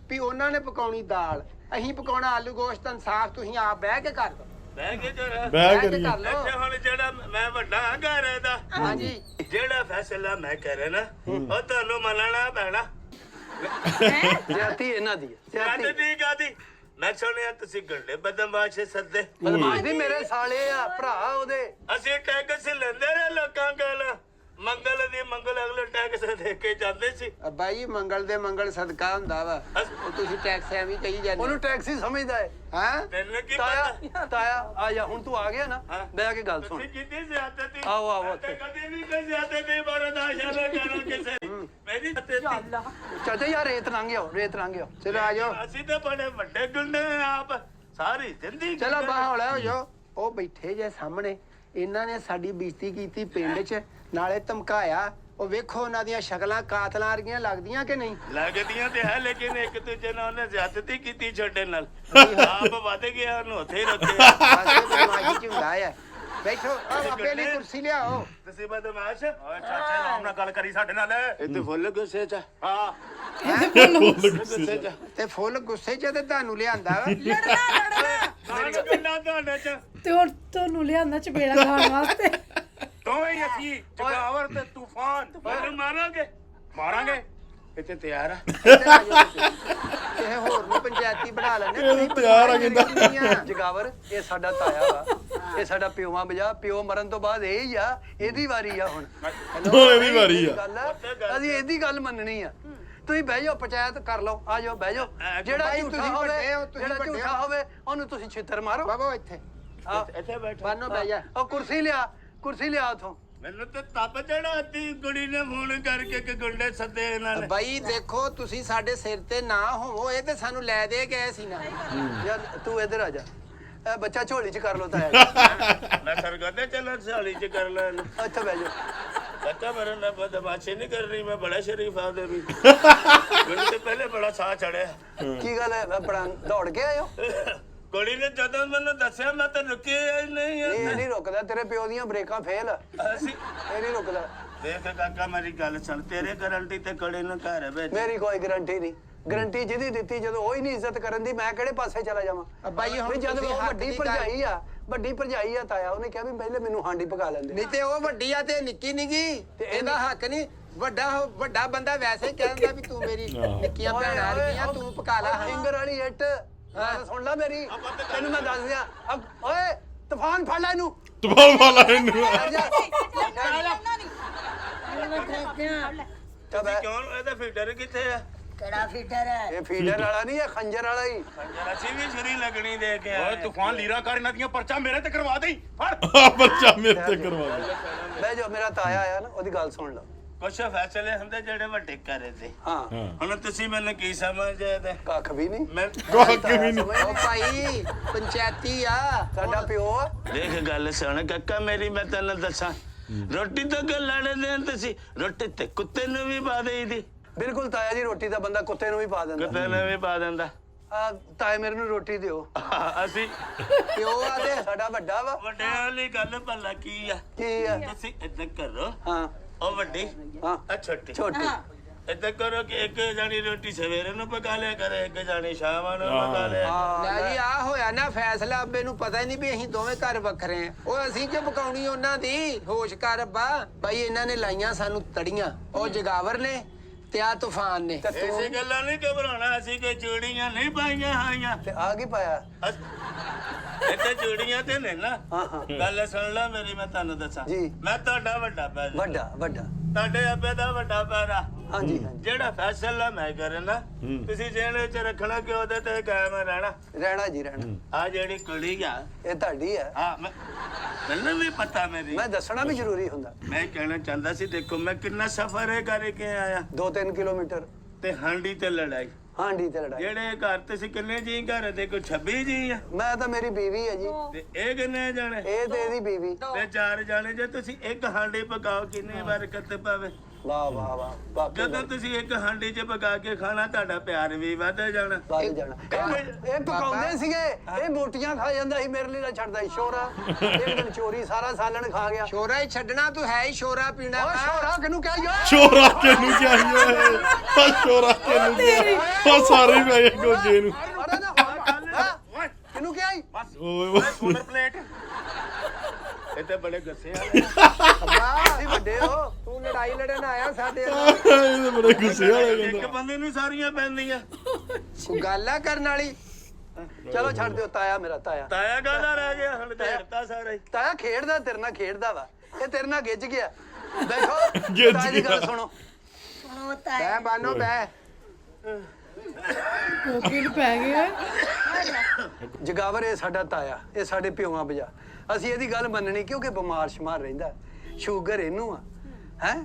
ਵੀ ਉਹਨਾਂ ਨੇ ਪਕਾਉਣੀ ਦਾਲ ਅਸੀਂ ਪਕਾਉਣਾ ਆਲੂ ਗੋਸ਼ਤ ਇਨਸਾਫ ਤੁਸੀਂ ਆਪ ਬਹਿ ਕੇ ਕਰ ਦੋ ਬਹਿ ਕੇ ਜਰਾ ਬਹਿ ਕੇ ਕਰੀ ਕਰ ਲੋ ਇੱਥੇ ਹੁਣ ਜਿਹੜਾ ਮੈਂ ਵੱਡਾ ਘਰ ਦਾ ਹਾਂਜੀ ਜਿਹੜਾ ਫੈਸਲਾ ਮੈਂ ਕਰਾਂ ਨਾ ਉਹ ਤੁਹਾਨੂੰ ਮੰਨਣਾ ਪੈਣਾ ਜਾਤੀ ਇਹਨਾਂ ਦੀ ਸਿਆਦ ਦੀ ਗਾਦੀ ਮੈਂ ਸੁਣਿਆ ਤੁਸੀਂ ਗੰਡੇ ਬਦਮਾਸ਼ ਸੱਦੇ ਬਦਮਾਸ਼ ਨਹੀਂ ਮੇਰੇ ਸਾਲੇ ਆ ਭਰਾ ਉਹਦੇ ਅਸੀਂ ਟੈਕਸ ਲੈਂਦੇ ਨੇ ਲੋਕਾਂ ਕੋਲ ਮੰਗਲ ਦੀ ਮੰਗਲ ਅਗਲੇ ਟੈਕਸ ਦੇ ਕੇ ਜਾਂਦੇ ਸੀ ਬਾਈ ਮੰਗਲ ਦੇ ਮੰਗਲ ਸਦਕਾ ਹੁੰਦਾ ਵਾ ਉਹ ਤੁਸੀਂ ਟੈਕਸ ਐਵੇਂ ਕਹੀ ਜਾਂਦੇ ਉਹਨੂੰ ਟੈਕਸੀ ਸਮਝਦਾ ਹੈ ਹਾਂ ਤੈਨੂੰ ਕੀ ਪਤਾ ਤਾਇਆ ਆ ਜਾ ਹੁਣ ਤੂੰ ਆ ਗਿਆ ਨਾ ਬਹਿ ਕੇ ਗੱਲ ਸੁਣ ਤੁਸੀਂ ਕਿੰਨੀ ਜ਼ਿਆਦਤੀ ਆਓ ਤੇ ਕਦੇ ਵੀ ਕੋਈ ਜ਼ਿਆਦਤੀ ਬਰਦਾਸ਼ਤ ਨਾ ਕਰੋ ਕਿਸੇ ਦੀ। ਮੇਰੀ ਚਾਚਾ ਯਾਰ ਰੇਤ ਲੰਘ ਆਓ ਚਲੋ ਆ ਜਾਓ ਅਸੀਂ ਤਾਂ ਬੜੇ ਵੱਡੇ ਗੁੰਡੇ ਆ ਆਪ ਸਾਰੀ ਜ਼ਿੰਦਗੀ ਚਲੋ ਬਾਹਰ ਹੌਲਾ ਹੋ ਜਾਓ ਉਹ ਬੈਠੇ ਜੇ ਸਾਹਮਣੇ ਇਹਨਾਂ ਨੇ ਸਾਡੀ ਬੇਇੱਜ਼ਤੀ ਕੀਤੀ ਪਿੰਡ 'ਚ ਨਾਲੇ ਧਮਕਾਇਆ ਉਹ ਵੇਖੋ ਉਹਨਾਂ ਦੀਆਂ ਸ਼ਕਲਾਂ ਕਾਤਲਾਂ ਵਰਗੀਆਂ ਲੱਗਦੀਆਂ ਕਿ ਨਹੀਂ ਲੱਗਦੀਆਂ ਤੇ ਹੈ ਲੇਕਿਨ ਇੱਕ ਦੂਜੇ ਨਾਲ ਉਹਨੇ ਜ਼ਿਆਦਤੀ ਕੀਤੀ ਛੱਡੇ ਨਾਲ ਆਪ ਵੱਧ ਗਿਆ ਉਹਨੂੰ ਉੱਥੇ ਹੀ ਰੱਖਿਆ ਬਸ ਇਹ ਬਦਮਾਸ਼ੀ 'ਚ ਹੁੰਦਾ ਆ ਬੈਠੋ ਆ ਬਾਬੇ ਲਈ ਕੁਰਸੀ ਲਿਆਓ ਤੁਸੀਂ ਬਦਮਾਸ਼ ਓਏ ਚਾਚੇ ਆਰਾਮ ਨਾਲ ਗੱਲ ਕਰੀ ਸਾਡੇ ਨਾਲ ਇਹ ਤੇ ਫੁੱਲ ਗੁੱਸੇ 'ਚ ਹਾਂ ਗੁੱਸੇ 'ਚ ਤੇ ਫੁੱਲ ਗੁੱਸੇ 'ਚ ਤੇ ਤੁਹਾਨੂੰ ਲਿਆਂਦਾ ਵਾ ਮੇਰੀ ਕਿੰਨਾ ਤੁਹਾਡੇ ਚ ਤੇ ਹੋਰ ਤੁਹਾਨੂੰ ਲਿਆਂਦਾ ਚਪੇੜਾ ਖਾਣ ਵਾਸਤੇ। ਦੋਵੇਂ ਹੀ ਅਸੀਂ ਜਗਾਵਰ ਤੇ ਤੂਫਾਨ ਉਹਨੂੰ ਮਾਰਾਂਗੇ ਇੱਥੇ ਤਿਆਰ ਆ ਇਹ ਹੋਰ ਨੂੰ ਪੰਚਾਇਤੀ ਬਣਾ ਲੈਣੇ ਇਹ ਤਿਆਰ ਆ ਕਹਿੰਦਾ। ਜਗਾਵਰ ਇਹ ਸਾਡਾ ਤਾਇਆ ਵਾ ਇਹ ਸਾਡਾ ਪਿਓਾਂ ਬਜਾ ਪਿਓ ਮਰਨ ਤੋਂ ਬਾਅਦ ਇਹ ਹੀ ਆ ਇਹਦੀ ਵਾਰੀ ਆ ਹੁਣ ਇਹਦੀ ਵਾਰੀ ਆ। ਗੱਲ ਆ, ਅਸੀਂ ਇਹਦੀ ਗੱਲ ਮੰਨਣੀ ਆ ਤੁਸੀਂ ਬਹਿ ਜਾਓ ਪੰਚਾਇਤ ਕਰ ਲਓ ਆ ਜਾਓ ਬਹਿ ਜਾਓ ਜਿਹੜਾ ਭਾਈ ਝੂਠਾ ਤੁਸੀਂ ਹੋਵੇ ਵੱਡੇ ਹੋ, ਤੁਸੀਂ ਜਿਹੜਾ ਵੱਡੇ ਝੂਠਾ ਹੋ। ਹੋਵੇ ਉਹਨੂੰ ਤੁਸੀਂ ਛਿੱਤਰ ਮਾਰੋ ਬਾਬਾ ਇੱਥੇ ਇੱਥੇ ਬੈਠੋ ਬਾਨੋ ਬਹਿ ਜਾ ਉਹ ਕੁਰਸੀ ਲਿਆ ਉਥੋਂ ਮੈਨੂੰ ਤੇ ਤਪ ਚੜਾਤੀ ਕੁੜੀ ਨੇ ਫੋਨ ਕਰਕੇ ਕਿ ਗੁੰਡੇ ਸੱਦੇ ਇਹਨਾਂ ਨੇ ਬਾਈ ਦੇਖੋ ਤੁਸੀਂ ਸਾਡੇ ਸਿਰ ਤੇ ਨਾ ਹੋਵੋ ਇਹ ਤੇ ਸਾਨੂੰ ਲੈ ਦੇ ਗਏ ਸੀ ਨਾ ਯਾਰ ਤੂੰ ਇੱਧਰ ਆ ਜਾ ਇਹ ਬੱਚਾ ਝੋਲੀ 'ਚ ਕਰ ਲੋ ਤਾਇਆ ਮੈਂ ਸਰਗਦੇ ਚੱਲ ਸਾਲੀ ਚ ਕਰ ਲੈ ਇੱਥੇ ਬਹਿ ਜਾਓ ਬੱਚਾ ਮੇਰੇ ਨਾਲ ਬਦਮਾਸ਼ੀ ਨਹੀਂ ਕਰ ਰਹੀ ਮੈਂ ਬੜਾ ਸ਼ਰੀਫ ਆਦਮੀ ਵੀ ਮੈਨੂੰ ਤੇ ਪਹਿਲੇ ਬੜਾ ਸਾਹ ਚੜਿਆ ਕੀ ਗੱਲ ਹੈ ਬੜਾ ਦੌੜ ਕੇ ਆਇਓ ਕੁੜੀ ਨੇ ਜਦੋਂ ਮੈਨੂੰ ਦੱਸਿਆ ਮੈਂ ਤਾਂ ਰੁਕਿਆ ਹੀ ਨਹੀਂ ਇਹ ਨਹੀਂ ਰੁਕਦਾ ਤੇਰੇ ਪਿਓ ਦੀਆਂ ਬ੍ਰੇਕਾਂ ਫੇਲ ਅਸੀਂ ਇਹ ਨਹੀਂ ਰੁਕਦਾ ਦੇਖ ਕਾਕਾ ਮੇਰੀ ਗੱਲ ਸੁਣ ਤੇਰੇ ਗਾਰੰਟੀ ਤੇ ਕੁੜੀ ਨੂੰ ਘਰ ਵਿੱਚ ਮੇਰੀ ਕੋਈ ਗਾਰੰਟੀ ਨਹੀਂ ਗਾਰੰਟੀ ਜਿਹਦੀ ਦਿੱਤੀ ਜਦੋਂ ਉਹ ਹੀ ਨਹੀਂ ਇੱਜ਼ਤ ਕਰਨ ਦੀ ਮੈਂ ਕਿਹੜੇ ਪਾਸੇ ਚਲਾ ਜਾਵਾਂ ਬਾਈ ਹੁਣ ਵੀ ਜਦ ਤੁਸੀਂ ਉਹ ਹੱਕ ਵੱਡੀ ਦੀ ਗੱਲ- ਵੱਡੀ ਭਰਜਾਈ ਆ ਤਾਇਆ ਉਹਨੇ ਕਿਹਾ ਵੀ ਪਹਿਲੇ ਮੈਨੂੰ ਹਾਂਡੀ ਪਕਾ ਲੈਂਦੇ ਨਹੀਂ ਤੇ ਉਹ ਵੱਡੀ ਆ ਤੇ ਨਿੱਕੀ ਨਿੱਕੀ ਤੇ ਇਹਦਾ ਹੱਕ ਨਹੀਂ ਵੱਡਾ ਬੰਦਾ ਵੈਸੇ ਹੀ ਕਹਿੰਦਾ ਵੀ ਤੂੰ ਮੇਰੀ ਨਿੱਕੀਆਂ ਭੈਣਾਂ ਰਹੀਆਂ ਤੂੰ ਪਕਾ ਲਾ ਫਿੰਗਰ ਵਾਲੀ ਇੱਟ ਗੱਲ ਸੁਣ ਲੈ ਮੇਰੀ ਤੈਨੂੰ ਮੈਂ ਦੱਸ ਦਿਆਂ ਓਏ ਤੂਫਾਨ ਫੜ ਲੈ ਇਹਨੂੰ ਤੂਫਾਨ ਵਾਲਾ ਇਹਨੂੰ ਚੱਲ ਬੈ ਕਿਉਂ ਇਹਦਾ ਫਿਲਟਰ ਕਿੱਥੇ ਆ ਕਿਹੜਾ ਫੀਟਰ ਹੈ ਇਹ ਫੀਡਰ ਵਾਲਾ ਨਹੀਂ ਇਹ ਖੰਜਰ ਵਾਲਾ ਹੀ ਅਸੀਂ ਵੀ ਛੁਰੀ ਲੱਗਣੀ ਦੇ ਕੇ ਓਏ ਤੂਫਾਨ ਲੀਰਾ ਕਰ ਇਹਨਾਂ ਦੀਆਂ ਪਰਚਾ ਮੇਰੇ ਤੇ ਕਰਵਾ ਦੇਈ ਫੜ ਬੱਚਾ ਮੇਰੇ ਤੇ ਕਰਵਾ ਦੇ ਬਹਿ ਜਾ ਮੇਰਾ ਤਾਇਆ ਆਇਆ ਨਾ ਉਹਦੀ ਗੱਲ ਸੁਣ ਲਓ ਕੁਛ ਫੈਸਲੇ ਹੁੰਦੇ ਜਿਹੜੇ ਵੱਡੇ ਕਰੇ ਤੇ ਹਾਂ ਹੁਣ ਤੁਸੀਂ ਮੈਨੂੰ ਕੀ ਸਮਝਦੇ ਤੇ ਕੱਖ ਵੀ ਨਹੀਂ ਮੈਂ ਕੱਖ ਵੀ ਨਹੀਂ ਉਹ ਭਾਈ ਪੰਚਾਇਤੀ ਆ ਸਾਡਾ ਪਿਓ ਆ ਦੇਖ ਗੱਲ ਸੁਣ ਕੱਕਾ ਮੇਰੀ ਮੈਂ ਤੈਨੂੰ ਦੱਸਾਂ ਰੋਟੀ ਤਾਂ ਕਿ ਲੜੇ ਦੇਣ ਤੁਸੀਂ ਰੋਟੀ ਤੇ ਕੁੱਤੇ ਨੂੰ ਵੀ ਪਾ ਦੇਈ ਦੀ ਬਿਲਕੁਲ ਤਾਇਆ ਜੀ ਰੋਟੀ ਦਾ ਬੰਦਾ ਕੁੱਤੇ ਨੂੰ ਵੀ ਪਾ ਦਿੰਦਾ ਕੁੱਤੇ ਨੂੰ ਵੀ ਪਾ ਦਿੰਦਾ ਆ ਤਾਏ ਮੇਰੇ ਨੂੰ ਰੋਟੀ ਦਿਓ ਅਸੀਂ ਪਿਓ ਆ ਤੇ ਸਾਡਾ ਵੱਡਾ ਵਾ ਵੱਡਿਆਂ ਵਾਲੀ ਗੱਲ ਭਲਾ ਕੀ ਆ ਕੀ ਆ ਤੁਸੀਂ ਏਦਾਂ ਕਰੋ ਹਾਂ ਉਹ ਵੱਡੀ ਹਾਂ ਆ ਛੋਟੀ ਛੋਟੀ ਏਦਾਂ ਕਰੋ ਕਿ ਇੱਕ ਜਾਣੀ ਰੋਟੀ ਸਵੇਰੇ ਨੂੰ ਪਕਾ ਲਿਆ ਕਰੇ ਇੱਕ ਜਾਣੀ ਸ਼ਾਮ ਨੂੰ ਪਕਾ ਲਿਆ ਲੈ ਜੀ ਆ ਹੋਇਆ ਨਾ ਫੈਸਲਾ ਅੱਬੇ ਨੂੰ ਪਤਾ ਹੀ ਨਹੀਂ ਵੀ ਅਸੀਂ ਦੋਵੇਂ ਘਰ ਵੱਖਰੇ ਆ ਉਹ ਅਸੀਂ ਕਿ ਪਕਾਉਣੀ ਉਹਨਾਂ ਦੀ ਹੋਸ਼ ਕਰ ਅੱਬਾ ਭਾਈ ਇਹਨਾਂ ਨੇ ਲਾਈਆਂ ਸਾਨੂੰ ਤੜੀਆਂ ਉਹ ਜਗਾਵਰ ਨੇ ਤੇ ਆ ਤੂਫਾਨ ਨੇ ਐਸੀ ਗੱਲਾਂ ਨਹੀਂ ਘਬਰਾਉਣਾ ਅਸੀਂ ਕੋਈ ਚੂੜੀਆਂ ਨਹੀਂ ਪਾਈਆਂ ਹਾਈਆਂ ਤੇ ਆ ਕੀ ਪਾਇਆ ਇੱਥੇ ਚੂੜੀਆਂ ਤੇ ਨੇ ਨਾ ਹਾਂ ਹਾਂ ਗੱਲ ਸੁਣ ਲੈ ਮੇਰੀ ਮੈਂ ਤੁਹਾਨੂੰ ਦੱਸਾਂ ਜੀ। ਮੈਂ ਤੁਹਾਡਾ ਵੱਡਾ ਭੈਣ ਵੱਡਾ ਤੁਹਾਡੇ ਆਪੇ ਦਾ ਵੱਡਾ ਭੈਣਾ ਹਾਂਜੀ ਹਾਂਜੀ ਜਿਹੜਾ ਫੈਸਲਾ ਮੈਂ ਕਰਨਾ ਤੁਸੀਂ ਜੇਲ੍ਹ ਚ ਰੱਖਣਾ ਕਿ ਉਹਦੇ ਤੇ ਕਾਇਮ ਰਹਿਣਾ ਰਹਿਣਾ ਜੀ ਰਹਿਣਾ ਆ ਜਿਹੜੀ ਕੁੜੀ ਆ ਇਹ ਤੁਹਾਡੀ ਹੈ ਹਾਂ ਮੈਨੂੰ ਵੀ ਪਤਾ ਮੇਰੀ ਮੈਂ ਦੱਸਣਾ ਵੀ ਜ਼ਰੂਰੀ ਹੁੰਦਾ ਮੈਂ ਕਹਿਣਾ ਚਾਹੁੰਦਾ ਸੀ ਦੇਖੋ ਮੈਂ ਕਿੰਨਾ ਸਫ਼ਰ ਕਰਕੇ ਆਇਆ 2-3 ਕਿਲੋਮੀਟਰ ਤੇ ਹਾਂਡੀ ਤੇ ਲੜਾਈ ਹਾਂਡੀ ਤੇ ਲੜਾਈ ਜਿਹੜੇ ਘਰ ਤੇ ਸੀ ਕਿੰਨੇ ਜੀ ਘਰ ਦੇ ਕੋਈ 26 ਜੀ ਆ ਮੈਂ ਤਾਂ ਮੇਰੀ ਬੀਵੀ ਹੈ ਜੀ ਤੇ ਇਹ ਕਿੰਨੇ ਜਾਣੇ ਇਹ ਤੇ ਇਹਦੀ ਬੀਵੀ ਤੇ 4 ਜਾਣੇ ਜੇ ਤੁਸੀਂ ਇੱਕ ਹਾਂਡੀ ਪਕਾਓ ਕਿੰਨੇ ਬਰਕਤ ਪਵੇ ਵਾਹ ਵਾਹ ਵਾਹ ਬਾਕੀ ਜਦੋਂ ਤੁਸੀਂ ਇੱਕ ਹਾਂਡੀ 'ਚ ਪਕਾ ਕੇ ਖਾਣਾ ਤੁਹਾਡਾ ਪਿਆਰ ਵੀ ਵੱਧ ਜਾਣਾ ਵੱਧ ਜਾਣਾ ਇਹ ਪਕਾਉਂਦੇ ਸੀਗੇ ਇਹ ਮੋਟੀਆਂ ਖਾ ਜਾਂਦਾ ਸੀ ਮੇਰੇ ਲਈ ਨਾ ਛੱਡਦਾ ਸੀ ਸ਼ੋਰਾ ਇੱਕ ਦਿਨ ਚੋਰੀ ਸਾਰਾ ਸਾਲਣ ਖਾ ਗਿਆ ਸ਼ੋਰਾ ਹੀ ਛੱਡਣਾ ਤੂੰ ਹੈ ਹੀ ਸ਼ੋਰਾ ਪੀਣਾ ਓਏ ਸ਼ੋਰਾ ਕਿਹਨੂੰ ਕਿਹਾ ਯਾਰ ਚੋਰਾ ਕਿਹਨੂੰ ਚਾਹੀਏ ਆ ਚੋਰਾ ਕਿਹਨੂੰ ਚਾਹੀਏ ਆ ਸਾਰੇ ਹੀ ਪੈ ਗਏ ਗੋਗੇ ਨੂੰ ਅਰੇ ਨਾ ਓਏ ਕਿਹਨੂੰ ਕਿਹਾ ਈ? ਓਏ ਓਏ ਸੋਲਰ ਪਲੇਟ ਇਹ ਤੇ ਬੜੇ ਗੁੱਸੇ ਵਾਲੇ ਵਾਹ ਤੁਸੀਂ ਵੱਡੇ ਹੋ ਤੂੰ ਲੜਾਈ ਲੜਨ ਆਇਆ ਸਾਡੇ ਨਾਲ ਇਹ ਤਾਂ ਬੜੇ ਗੁੱਸੇ ਵਾਲੇ ਇੱਕ ਕਹਿੰਦਾ ਬੰਦੇ ਨੂੰ ਸਾਰੀਆਂ ਪੈਂਦੀਆਂ ਕੋਈ ਗੱਲ ਆ ਕਰਨ ਵਾਲੀ ਚਲੋ ਛੱਡ ਦਿਓ ਤਾਇਆ ਮੇਰਾ ਤਾਇਆ ਤਾਇਆ ਗਾਦਾ ਰਹਿ ਗਿਆ ਹੁਣ ਢੇੜਤਾ ਸਾਰਾ ਹੀ ਤਾਇਆ ਖੇਡਦਾ ਤੇਰੇ ਨਾਲ ਖੇਡਦਾ ਵਾ ਇਹ ਤੇਰੇ ਨਾਲ ਗਿੱਜ ਗਿਆ ਬੈਠੋ ਗਿੱਜ ਤਾਇਆ ਦੀ ਗੱਲ ਗਿਆ। ਸੁਣੋ ਹੋਤਾ ਹੈ ਬੈ ਬਾਨੋ ਬੈ ਕੋਕੇ ਨੂੰ ਪੈ ਗਏ ਜਗਾਵਰ ਇਹ ਸਾਡਾ ਤਾਇਆ ਇਹ ਸਾਡੇ ਪਿਓਾਂ ਬਜਾ ਅਸੀਂ ਇਹਦੀ ਗੱਲ ਮੰਨਣੀ ਕਿਉਂਕਿ ਬਿਮਾਰ ਸ਼ਮਾਰ ਰਹਿੰਦਾ ਸ਼ੂਗਰ ਇਹਨੂੰ ਆ ਹੈ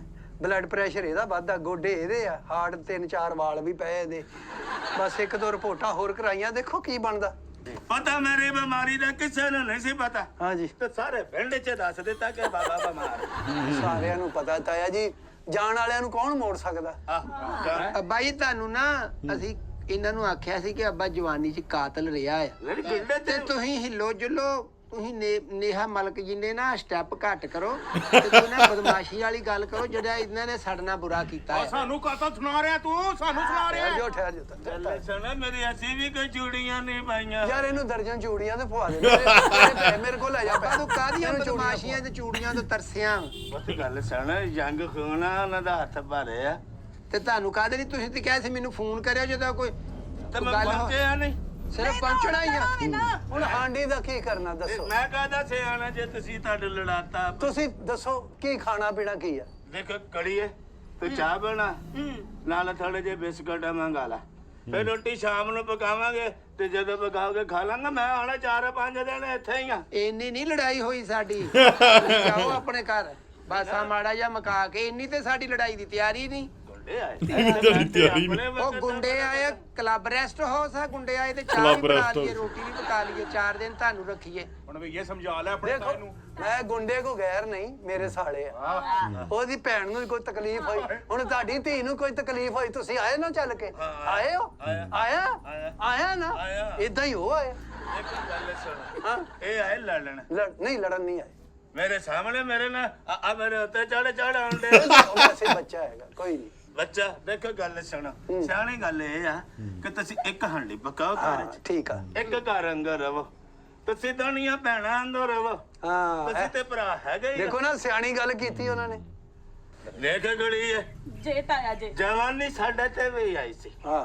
ਬਲੱਡ ਪ੍ਰੈਸ਼ਰ ਇਹਦਾ ਵੱਧਦਾ ਗੋਡੇ ਇਹਦੇ ਆ ਹਾਰਟ 3-4 ਵਾਲ ਵੀ ਪਏ ਇਹਦੇ ਬਸ 1-2 ਰਿਪੋਰਟਾਂ ਹੋਰ ਕਰਾਈਆਂ ਦੇਖੋ ਕੀ ਬਣਦਾ ਪਤਾ ਮੇਰੀ ਬਿਮਾਰੀ ਦਾ ਕਿਸੇ ਨੂੰ ਨਹੀਂ ਸੀ ਪਤਾ ਹਾਂਜੀ ਤੇ ਸਾਰੇ ਪਿੰਡ 'ਚ ਦੱਸ ਦਿੱਤਾ ਕਿ ਬਾਬਾ ਬਿਮਾਰ ਸਾਰਿਆਂ ਨੂੰ ਪਤਾ ਤਾਇਆ ਜੀ ਜਾਣ ਵਾਲਿਆਂ ਨੂੰ ਕੌਣ ਮੋੜ ਸਕਦਾ ਆ ਬਾਈ ਤੁਹਾਨੂੰ ਨਾ ਅਸੀਂ ਇਹਨਾਂ ਨੂੰ ਆਖਿਆ ਸੀ ਕਿ ਅੱਬਾ ਜਵਾਨੀ 'ਚ ਕਾਤਲ ਰਿਹਾ ਆ ਗੁੰਡੇ ਤੇ ਤੁਸੀਂ ਹਿੱਲੋ ਜੁਲੋ ਤੁਸੀਂ ਨੇਹਾ ਮਲਕ ਜੀ ਨੇ ਨਾ ਸਟੈਪ ਘੱਟ ਕਰੋ ਤੇ ਤੂੰ ਨਾ ਬਦਮਾਸ਼ੀ ਵਾਲੀ ਗੱਲ ਕਰੋ ਜਿਹੜਾ ਇਹਨਾਂ ਨੇ ਸਾਡੇ ਨਾਲ ਬੁਰਾ ਕੀਤਾ ਹੈ। ਸਾਨੂੰ ਕਾਹਤੋਂ ਸੁਣਾ ਰਿਹਾ ਤੂੰ? ਸਾਨੂੰ ਸੁਣਾ ਰਿਹਾ ਠਹਿਰ ਜਾ ਸੁਣਾ ਮੇਰੀ ਅਸੀਂ ਵੀ ਕੋਈ ਚੂੜੀਆਂ ਨਹੀਂ ਪਾਈਆਂ। ਯਾਰ ਇਹਨੂੰ ਦਰਜਨ ਚੂੜੀਆਂ ਤੇ ਪਵਾ ਦੇ ਮੇਰੇ ਕੋਲ ਲੈ ਜਾ ਤੂੰ ਕਾਹਦੀਆਂ ਬਦਮਾਸ਼ੀਆਂ ਤੇ ਚੂੜੀਆਂ ਤੋਂ ਤਰਸਿਆ ਬਸ ਗੱਲ ਸੁਣ ਜੰਗ ਖੋਣਾ ਉਹਨਾਂ ਦਾ ਹੱਥ ਭਰੇ ਆ ਤੇ ਤੁਹਾਨੂੰ ਕਾਹਦੇ ਲਈ ਤੁਸੀਂ ਤੇ ਕਿਹਾ ਸੀ ਮੈਨੂੰ ਫੋਨ ਕਰਿਓ ਜਦੋਂ ਕੋਈ ਤੇ ਮੈਂ ਗੱਲ ਹੋ- ਪਹੁੰਚਿਆ ਨਹੀਂ। ਸਿਰਫ ਪਹੁੰਚਣਾ ਹੀ ਆ। ਹੁਣ ਆਂਡੀ ਦਾ ਕੀ ਕਰਨਾ ਦੱਸੋ ਮੈਂ ਕਹਦਾ ਸਿਆਣਾ ਜੇ ਤੁਸੀਂ ਤੁਹਾਡੇ ਲੜਾਤਾ। ਤੁਸੀਂ ਦੱਸੋ ਕੀ ਖਾਣਾ ਪੀਣਾ ਕੀ ਆ ਦੇਖ ਕੜੀਏ ਤੂੰ ਚਾਹ ਬਣਾ ਨਾਲ ਥੋੜੇ ਜਿਹੇ ਬਿਸਕਟ ਮੰਗਾ ਲਾ ਫਿਰ ਰੋਟੀ ਸ਼ਾਮ ਨੂੰ ਪਕਾਵਾਂਗੇ ਤੇ ਜਦੋਂ ਪਕਾਓਗੇ ਖਾ ਲਾਂਗਾ। ਮੈਂ ਆਣਾ 4-5 ਦਿਨ ਇੱਥੇ ਹੀ ਆ। ਇੰਨੀ ਨਹੀਂ ਲੜਾਈ ਹੋਈ ਸਾਡੀ ਜਾਓ ਆਪਣੇ ਘਰ ਬਸ ਆ ਮਾੜਾ ਜਿਹਾ ਮਕਾ ਕੇ ਇੰਨੀ ਤੇ ਸਾਡੀ ਲੜਾਈ ਦੀ ਤਿਆਰੀ ਨਹੀਂ। ਉਹ ਗੁੰਡੇ ਆਏ ਕਲੱਬ ਰੈਸਟ ਹਾਊਸ ਆ ਗੁੰਡੇ ਆਏ ਤੇ ਚਾਹ ਵੀ ਬਣਾ ਲਈਏ ਰੋਟੀ ਵੀ ਪਕਾ ਲਈਏ 4 ਦਿਨ ਤੁਹਾਨੂੰ ਰੱਖੀਏ। ਹੁਣ ਵੀ ਇਹ ਸਮਝਾ ਲੈ ਆਪਣੇ ਦੇਖੋ ਨੂੰ ਮੈਂ ਗੁੰਡੇ ਕੋ ਗੈਰ ਨਹੀਂ ਮੇਰੇ ਸਾਲੇ ਆ ਉਹਦੀ ਭੈਣ ਨੂੰ ਵੀ ਕੋਈ ਤਕਲੀਫ ਹੋਈ ਹੁਣ ਤੁਹਾਡੀ ਧੀ ਨੂੰ ਕੋਈ ਤਕਲੀਫ ਹੋਈ ਤੁਸੀਂ ਆਏ ਨਾ ਚੱਲ ਕੇ ਆਏ ਹੋ ਆਇਆ ਨਾ ਇਦਾਂ ਹੀ ਹੋ ਆਏ ਇੱਕ ਗੱਲ ਸੁਣ ਹਾਂ ਇਹ ਆਏ ਲੜਨ ਨਹੀਂ ਲੜਨ ਨਹੀਂ ਆਏ ਮੇਰੇ ਸਾਹਮਣੇ ਮੇਰੇ ਨਾਲ ਆ ਮੇਰੇ ਉੱਤੇ ਚੜ ਆਉਂਦੇ ਵੈਸੇ ਬੱਚਾ ਹੈਗਾ ਕੋਈ ਨਹੀਂ ਬੱਚਾ ਦੇਖੋ ਗੱਲ ਸੁਣ ਸਿਆਣੀ ਗੱਲ ਇਹ ਆ ਕਿ ਤੁਸੀਂ ਇੱਕ ਹਾਂਡੀ ਪਕਾਓ ਘਰ ਚ ਠੀਕ ਆ ਇੱਕ ਘਰ ਅੰਦਰ ਰਵੋ ਤੁਸੀਂ ਦੋਨੀਆਂ ਭੈਣਾਂ ਅੰਦਰ ਰਵੋ ਤੁਸੀਂ ਤੇ ਭਰਾ ਹੈਗੇ ਹੀ ਦੇਖੋ ਨਾ ਸਿਆਣੀ ਗੱਲ ਕੀਤੀ ਉਹਨਾਂ ਨੇ ਦੇਖ ਗੜੀ ਹੈ ਜੇ ਤਾਇਆ ਜੇ ਜਵਾਨੀ ਸਾਡੇ ਤੇ ਵੀ ਆਈ ਸੀ ਹਾਂ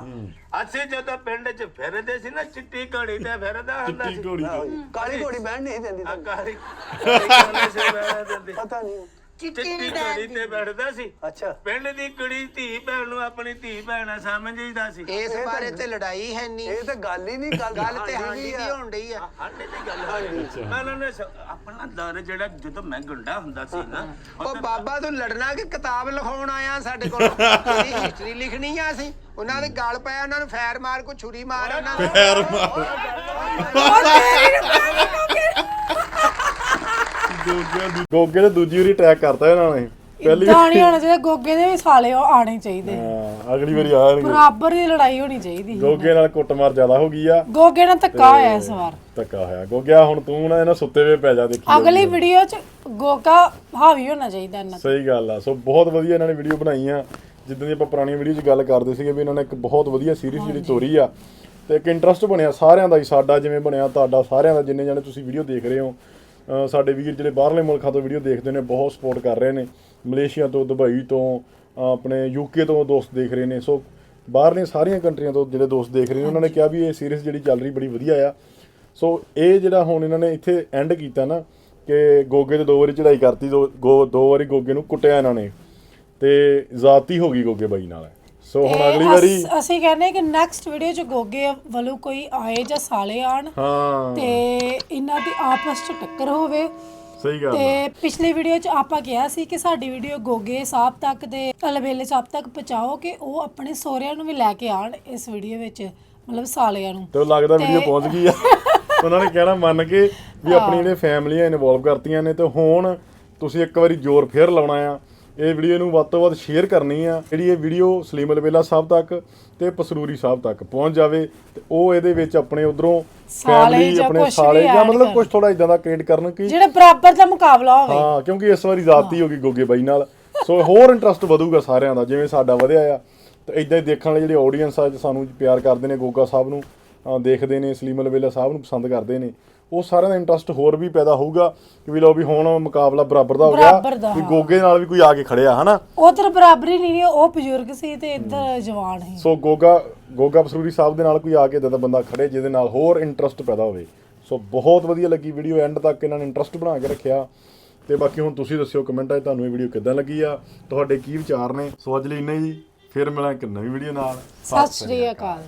ਅਸੀਂ ਜਦੋਂ ਪਿੰਡ 'ਚ ਫਿਰਦੇ ਸੀ ਨਾ ਚਿੱਟੀ ਘੋੜੀ ਤੇ ਫਿਰਦਾ ਹੁੰਦਾ ਸੀ ਕਾਲੀ ਘੋੜੀ ਬਹਿਣ ਨਹੀਂ ਦਿੰਦੀ ਆ ਤੁਹਾਨੂੰ। ਕਾਲੀ ਪਤਾ ਨਹੀਂ ਚਿੱਟੀ ਘੋੜੀ ਤੇ ਬੈਠਦਾ ਸੀ ਅੱਛਾ ਪਿੰਡ ਦੀ ਕੁੜੀ ਧੀ ਭੈਣ ਨੂੰ ਆਪਣੀ ਧੀ ਭੈਣ ਸਮਝੀਦਾ ਸੀ। ਇਸ ਬਾਰੇ ਤੇ ਲੜਾਈ ਹੈ ਨਹੀਂ ਇਹ ਤਾਂ ਗੱਲ ਹੀ ਨਹੀਂ ਗੱਲ ਤੇ ਹਾਂਡੀ ਦੀ ਹੋਣ ਡਈ ਆ। ਸਾਡੇ ਦੀ ਗੱਲ ਮੈਂ ਉਹਨਾਂ ਨੇ ਆਪਣਾ ਦਰ ਜਿਹੜਾ ਜਦੋਂ ਮੈਂ ਗੁੰਡਾ ਹੁੰਦਾ ਸੀ ਨਾ ਉਹ ਬਾਬਾ ਤੂੰ ਲੜਨਾ ਕਿ ਕਿਤਾਬ ਲਿਖਾਉਣ ਆਇਆ ਸਾਡੇ ਕੋਲ ਤੇਰੀ ਹਿਸਟਰੀ ਲਿਖਣੀ ਆ ਅਸੀਂ ਉਹਨਾਂ ਦੇ ਗਲ ਪਿਆ ਉਹਨਾਂ ਨੂੰ ਫੈਰ ਮਾਰ ਕੋ ਛੁਰੀ ਮਾਰ ਉਹਨਾਂ ਨੂੰ ਗੋਗੇ ਨੇ ਦੂਜੀ ਵਾਰੀ ਟਰੈਕ ਕਰਤਾ ਇਹਨਾਂ ਨੇ ਪਹਿਲੀ ਇਦਾਂ ਨਹੀਂ ਹੋਣਾ ਚਾਹੀਦਾ ਗੋਗੇ ਦੇ ਵੀ ਸਾਲੇ ਉਹ ਆਣੇ ਚਾਹੀਦੇ ਹਾਂ ਅਗਲੀ ਵਾਰੀ ਆਣਗੇ ਬਰਾਬਰ ਦੀ ਲੜਾਈ ਹੋਣੀ ਚਾਹੀਦੀ ਗੋਗੇ ਨਾਲ ਕੁੱਟਮਾਰ ਜ਼ਿਆਦਾ ਹੋ ਗਈ ਆ ਗੋਗੇ ਨਾਲ ਧੱਕਾ ਹੋਇਆ ਇਸ ਵਾਰ ਧੱਕਾ ਹੋਇਆ ਗੋਗਿਆ ਹੁਣ ਤੂੰ ਨਾ ਇਹਨਾਂ ਸੁੱਤੇ ਵੇ ਪੈ ਜਾ ਦੇਖੀ ਅਗਲੀ ਵੀਡੀਓ ਚ ਗੋਗਾ ਹਾਵੀ ਹੋਣਾ ਚਾਹੀਦਾ ਇਹਨਾਂ ਤੇ। ਸਹੀ ਗੱਲ ਆ ਸੋ ਬਹੁਤ ਵਧੀਆ ਇਹਨਾਂ ਨੇ ਵੀਡੀਓ ਬਣਾਈ ਆ ਜਿੱਦਾਂ ਦੀ ਆਪਾਂ ਪੁਰਾਣੀ ਵੀਡੀਓ 'ਚ ਗੱਲ ਕਰਦੇ ਸੀਗੇ ਵੀ ਇਹਨਾਂ ਨੇ ਇੱਕ ਬਹੁਤ ਵਧੀਆ ਸੀਰੀਜ਼ ਜਿਹੜੀ ਤੋਰੀ ਆ ਤੇ ਇੱਕ ਇੰਟਰਸਟ ਬਣਿਆ ਸਾਰਿਆਂ ਦਾ ਹੀ ਸਾਡਾ ਜਿਵੇਂ ਬਣਿਆ ਤੁਹਾਡਾ ਸਾਰਿਆਂ ਦਾ ਜਿੰਨੇ ਜਾਣੇ ਤੁਸੀਂ ਵੀਡੀਓ ਦੇਖ ਰਹੇ ਹੋ ਸਾਡੇ ਵੀਰ ਜਿਹੜੇ ਬਾਹਰਲੇ ਮੁਲਕਾਂ ਤੋਂ ਵੀਡੀਓ ਦੇਖਦੇ ਨੇ ਬਹੁਤ ਸਪੋਰਟ ਕਰ ਰਹੇ ਨੇ ਮਲੇਸ਼ੀਆ ਤੋਂ ਦੁਬਈ ਤੋਂ ਆਪਣੇ ਯੂਕੇ ਤੋਂ ਦੋਸਤ ਦੇਖ ਰਹੇ ਨੇ ਸੋ ਬਾਹਰਲੀਆਂ ਸਾਰੀਆਂ ਕੰਟਰੀਆਂ ਤੋਂ ਜਿਹੜੇ ਦੋਸਤ ਦੇਖ ਰਹੇ ਨੇ ਉਹਨਾਂ ਨੇ ਕਿਹਾ ਵੀ ਇਹ ਸੀਰੀਜ਼ ਜਿਹੜੀ ਚੱਲ ਰਹੀ ਬੜੀ ਵਧੀਆ ਆ ਸੋ ਇਹ ਜਿਹੜਾ ਹੁਣ ਇਹਨਾਂ ਨੇ ਇੱਥੇ ਐਂਡ ਕੀਤਾ ਨਾ ਕਿ ਗੋਗੇ ਤੇ 2 ਵਾਰੀ ਚੜਾਈ ਕਰਤੀ 2 ਵਾਰੀ ਗੋਗੇ ਨੂੰ ਕੁੱਟਿਆ ਇਹਨਾਂ ਨੇ ਤੇ ਜ਼ਾਤੀ ਹੋ ਗਈ ਗੋਗੇ ਬਾਈ ਨਾਲ ਸੋ ਹੁਣ ਅਗਲੀ ਵਾਰੀ ਅਸੀਂ ਕਹਿੰਦੇ ਕਿ ਨੈਕਸਟ ਵੀਡੀਓ ਚ ਗੋਗੇ ਵੱਲੋਂ ਕੋਈ ਆਏ ਜਾਂ ਸਾਲੇ ਆਣ ਹਾਂ ਤੇ ਇਹਨਾਂ ਦੀ ਆਪਸ ਚ ਟੱਕਰ ਹੋਵੇ ਸਹੀ ਗੱਲ ਤੇ ਪਿਛਲੀ ਵੀਡੀਓ ਚ ਆਪਾਂ ਕਿਹਾ ਸੀ ਕਿ ਸਾਡੀ ਵੀਡੀਓ ਗੋਗੇ ਸਾਹਿਬ ਤੱਕ ਤੇ ਅਲਬੇਲੇ ਸਾਹਿਬ ਤੱਕ ਪਹੁੰਚਾਓ ਕਿ ਉਹ ਆਪਣੇ ਸਹੁਰਿਆਂ ਨੂੰ ਵੀ ਲੈ ਕੇ ਆਣ ਇਸ ਵੀਡੀਓ ਵਿੱਚ ਮਤਲਬ ਸਾਲਿਆਂ ਨੂੰ ਤੇ ਲੱਗਦਾ ਵੀਡੀਓ ਪਹੁੰਚ ਗਈ ਆ ਉਹਨਾਂ ਨੇ ਕਹਿਣਾ ਮੰਨ ਕੇ ਵੀ ਆਪਣੀ ਜਿਹੜੇ ਫੈਮਲੀਆਂ ਇਨਵੋਲਵ ਕਰਤੀਆਂ ਨੇ ਤੇ ਹੁਣ ਤੁਸੀਂ ਇੱਕ ਵਾਰੀ ਜ਼ੋਰ ਫੇਰ ਲਾਉਣਾ ਆ ਇਹ ਵੀਡੀਓ ਨੂੰ ਵੱਧ ਤੋਂ ਵੱਧ ਸ਼ੇਅਰ ਕਰਨੀ ਆ ਜਿਹੜੀ ਇਹ ਵੀਡੀਓ ਸਲੀਮ ਅਲਬੇਲਾ ਸਾਹਿਬ ਤੱਕ ਤੇ ਪਸਰੂਰੀ ਸਾਹਿਬ ਤੱਕ ਪਹੁੰਚ ਜਾਵੇ ਤੇ ਉਹ ਇਹਦੇ ਵਿੱਚ ਆਪਣੇ ਉਧਰੋਂ ਫੈਮਿਲੀ ਆਪਣੇ ਸਾਲੇ ਜਾਂ ਮਤਲਬ ਕੁਝ ਥੋੜਾ ਇਦਾਂ ਦਾ ਕ੍ਰੀਏਟ ਕਰਨ ਕਿ ਜਿਹੜਾ ਬਰਾਬਰ ਦਾ ਮੁਕਾਬਲਾ ਹੋਵੇ ਹਾਂ ਕਿਉਂਕਿ ਇਸ ਵਾਰੀ ਜ਼ਾਤੀ ਹੋ ਗਈ ਗੋਗੇ ਬਾਈ ਨਾਲ ਸੋ ਹੋਰ ਇੰਟਰਸਟ ਵਧੂਗਾ ਸਾਰਿਆਂ ਦਾ ਜਿਵੇਂ ਸਾਡਾ ਵਧਿਆ ਆ ਤੇ ਇਦਾਂ ਹੀ ਦੇਖਣ ਵਾਲੇ ਜਿਹੜੇ ਆਡੀਅנס ਆ ਸਾਨੂੰ ਪਿਆਰ ਕਰਦੇ ਨੇ ਗੋਗਾ ਸਾਹਿਬ ਨੂੰ ਦੇਖਦੇ ਨੇ ਸਲੀਮ ਅਲਬੇਲਾ ਸਾਹਿਬ ਨੂੰ ਪਸੰਦ ਕਰਦੇ ਨੇ ਉਹ ਸਾਰਿਆਂ ਦਾ ਇੰਟਰਸਟ ਹੋਰ ਵੀ ਪੈਦਾ ਹੋਊਗਾ ਕਿ ਵੀ ਲਓ ਵੀ ਹੁਣ ਮੁਕਾਬਲਾ ਬਰਾਬਰ ਦਾ ਹੋ ਗਿਆ ਵੀ ਗੋਗੇ ਨਾਲ ਵੀ ਕੋਈ ਆ ਕੇ ਖੜਿਆ ਹਨਾ ਉਧਰ ਬਰਾਬਰੀ ਨਹੀਂ ਉਹ ਬਜ਼ੁਰਗ ਸੀ ਤੇ ਇੱਧਰ ਜਵਾਨ ਸੀ ਸੋ ਗੋਗਾ ਬਸਰੂਰੀ ਸਾਹਿਬ ਦੇ ਨਾਲ ਕੋਈ ਆ ਕੇ ਇਦਾਂ ਦਾ ਬੰਦਾ ਖੜੇ ਜਿਹਦੇ ਨਾਲ ਹੋਰ ਇੰਟਰਸਟ ਪੈਦਾ ਹੋਵੇ ਸੋ ਬਹੁਤ ਵਧੀਆ ਲੱਗੀ ਵੀਡੀਓ ਐਂਡ ਤੱਕ ਇਹਨਾਂ ਨੇ ਇੰਟਰਸਟ ਬਣਾ ਕੇ ਰੱਖਿਆ ਤੇ ਬਾਕੀ ਹੁਣ ਤੁਸੀਂ ਦੱਸਿਓ ਕਮੈਂਟਾਂ 'ਚ ਤੁਹਾਨੂੰ ਇਹ ਵੀਡੀਓ ਕਿੱਦਾਂ ਲੱਗੀ ਆ ਤੁਹਾਡੇ ਕੀ ਵਿਚਾਰ ਨੇ ਸੋ ਅੱਜ ਲਈ ਇੰਨਾ ਹੀ ਫਿਰ ਮਿਲਾਂਗੇ ਇੱਕ ਨਵੀਂ ਵੀਡੀਓ ਨਾਲ ਸਤਿ ਸ਼੍ਰੀ ਅਕਾਲ।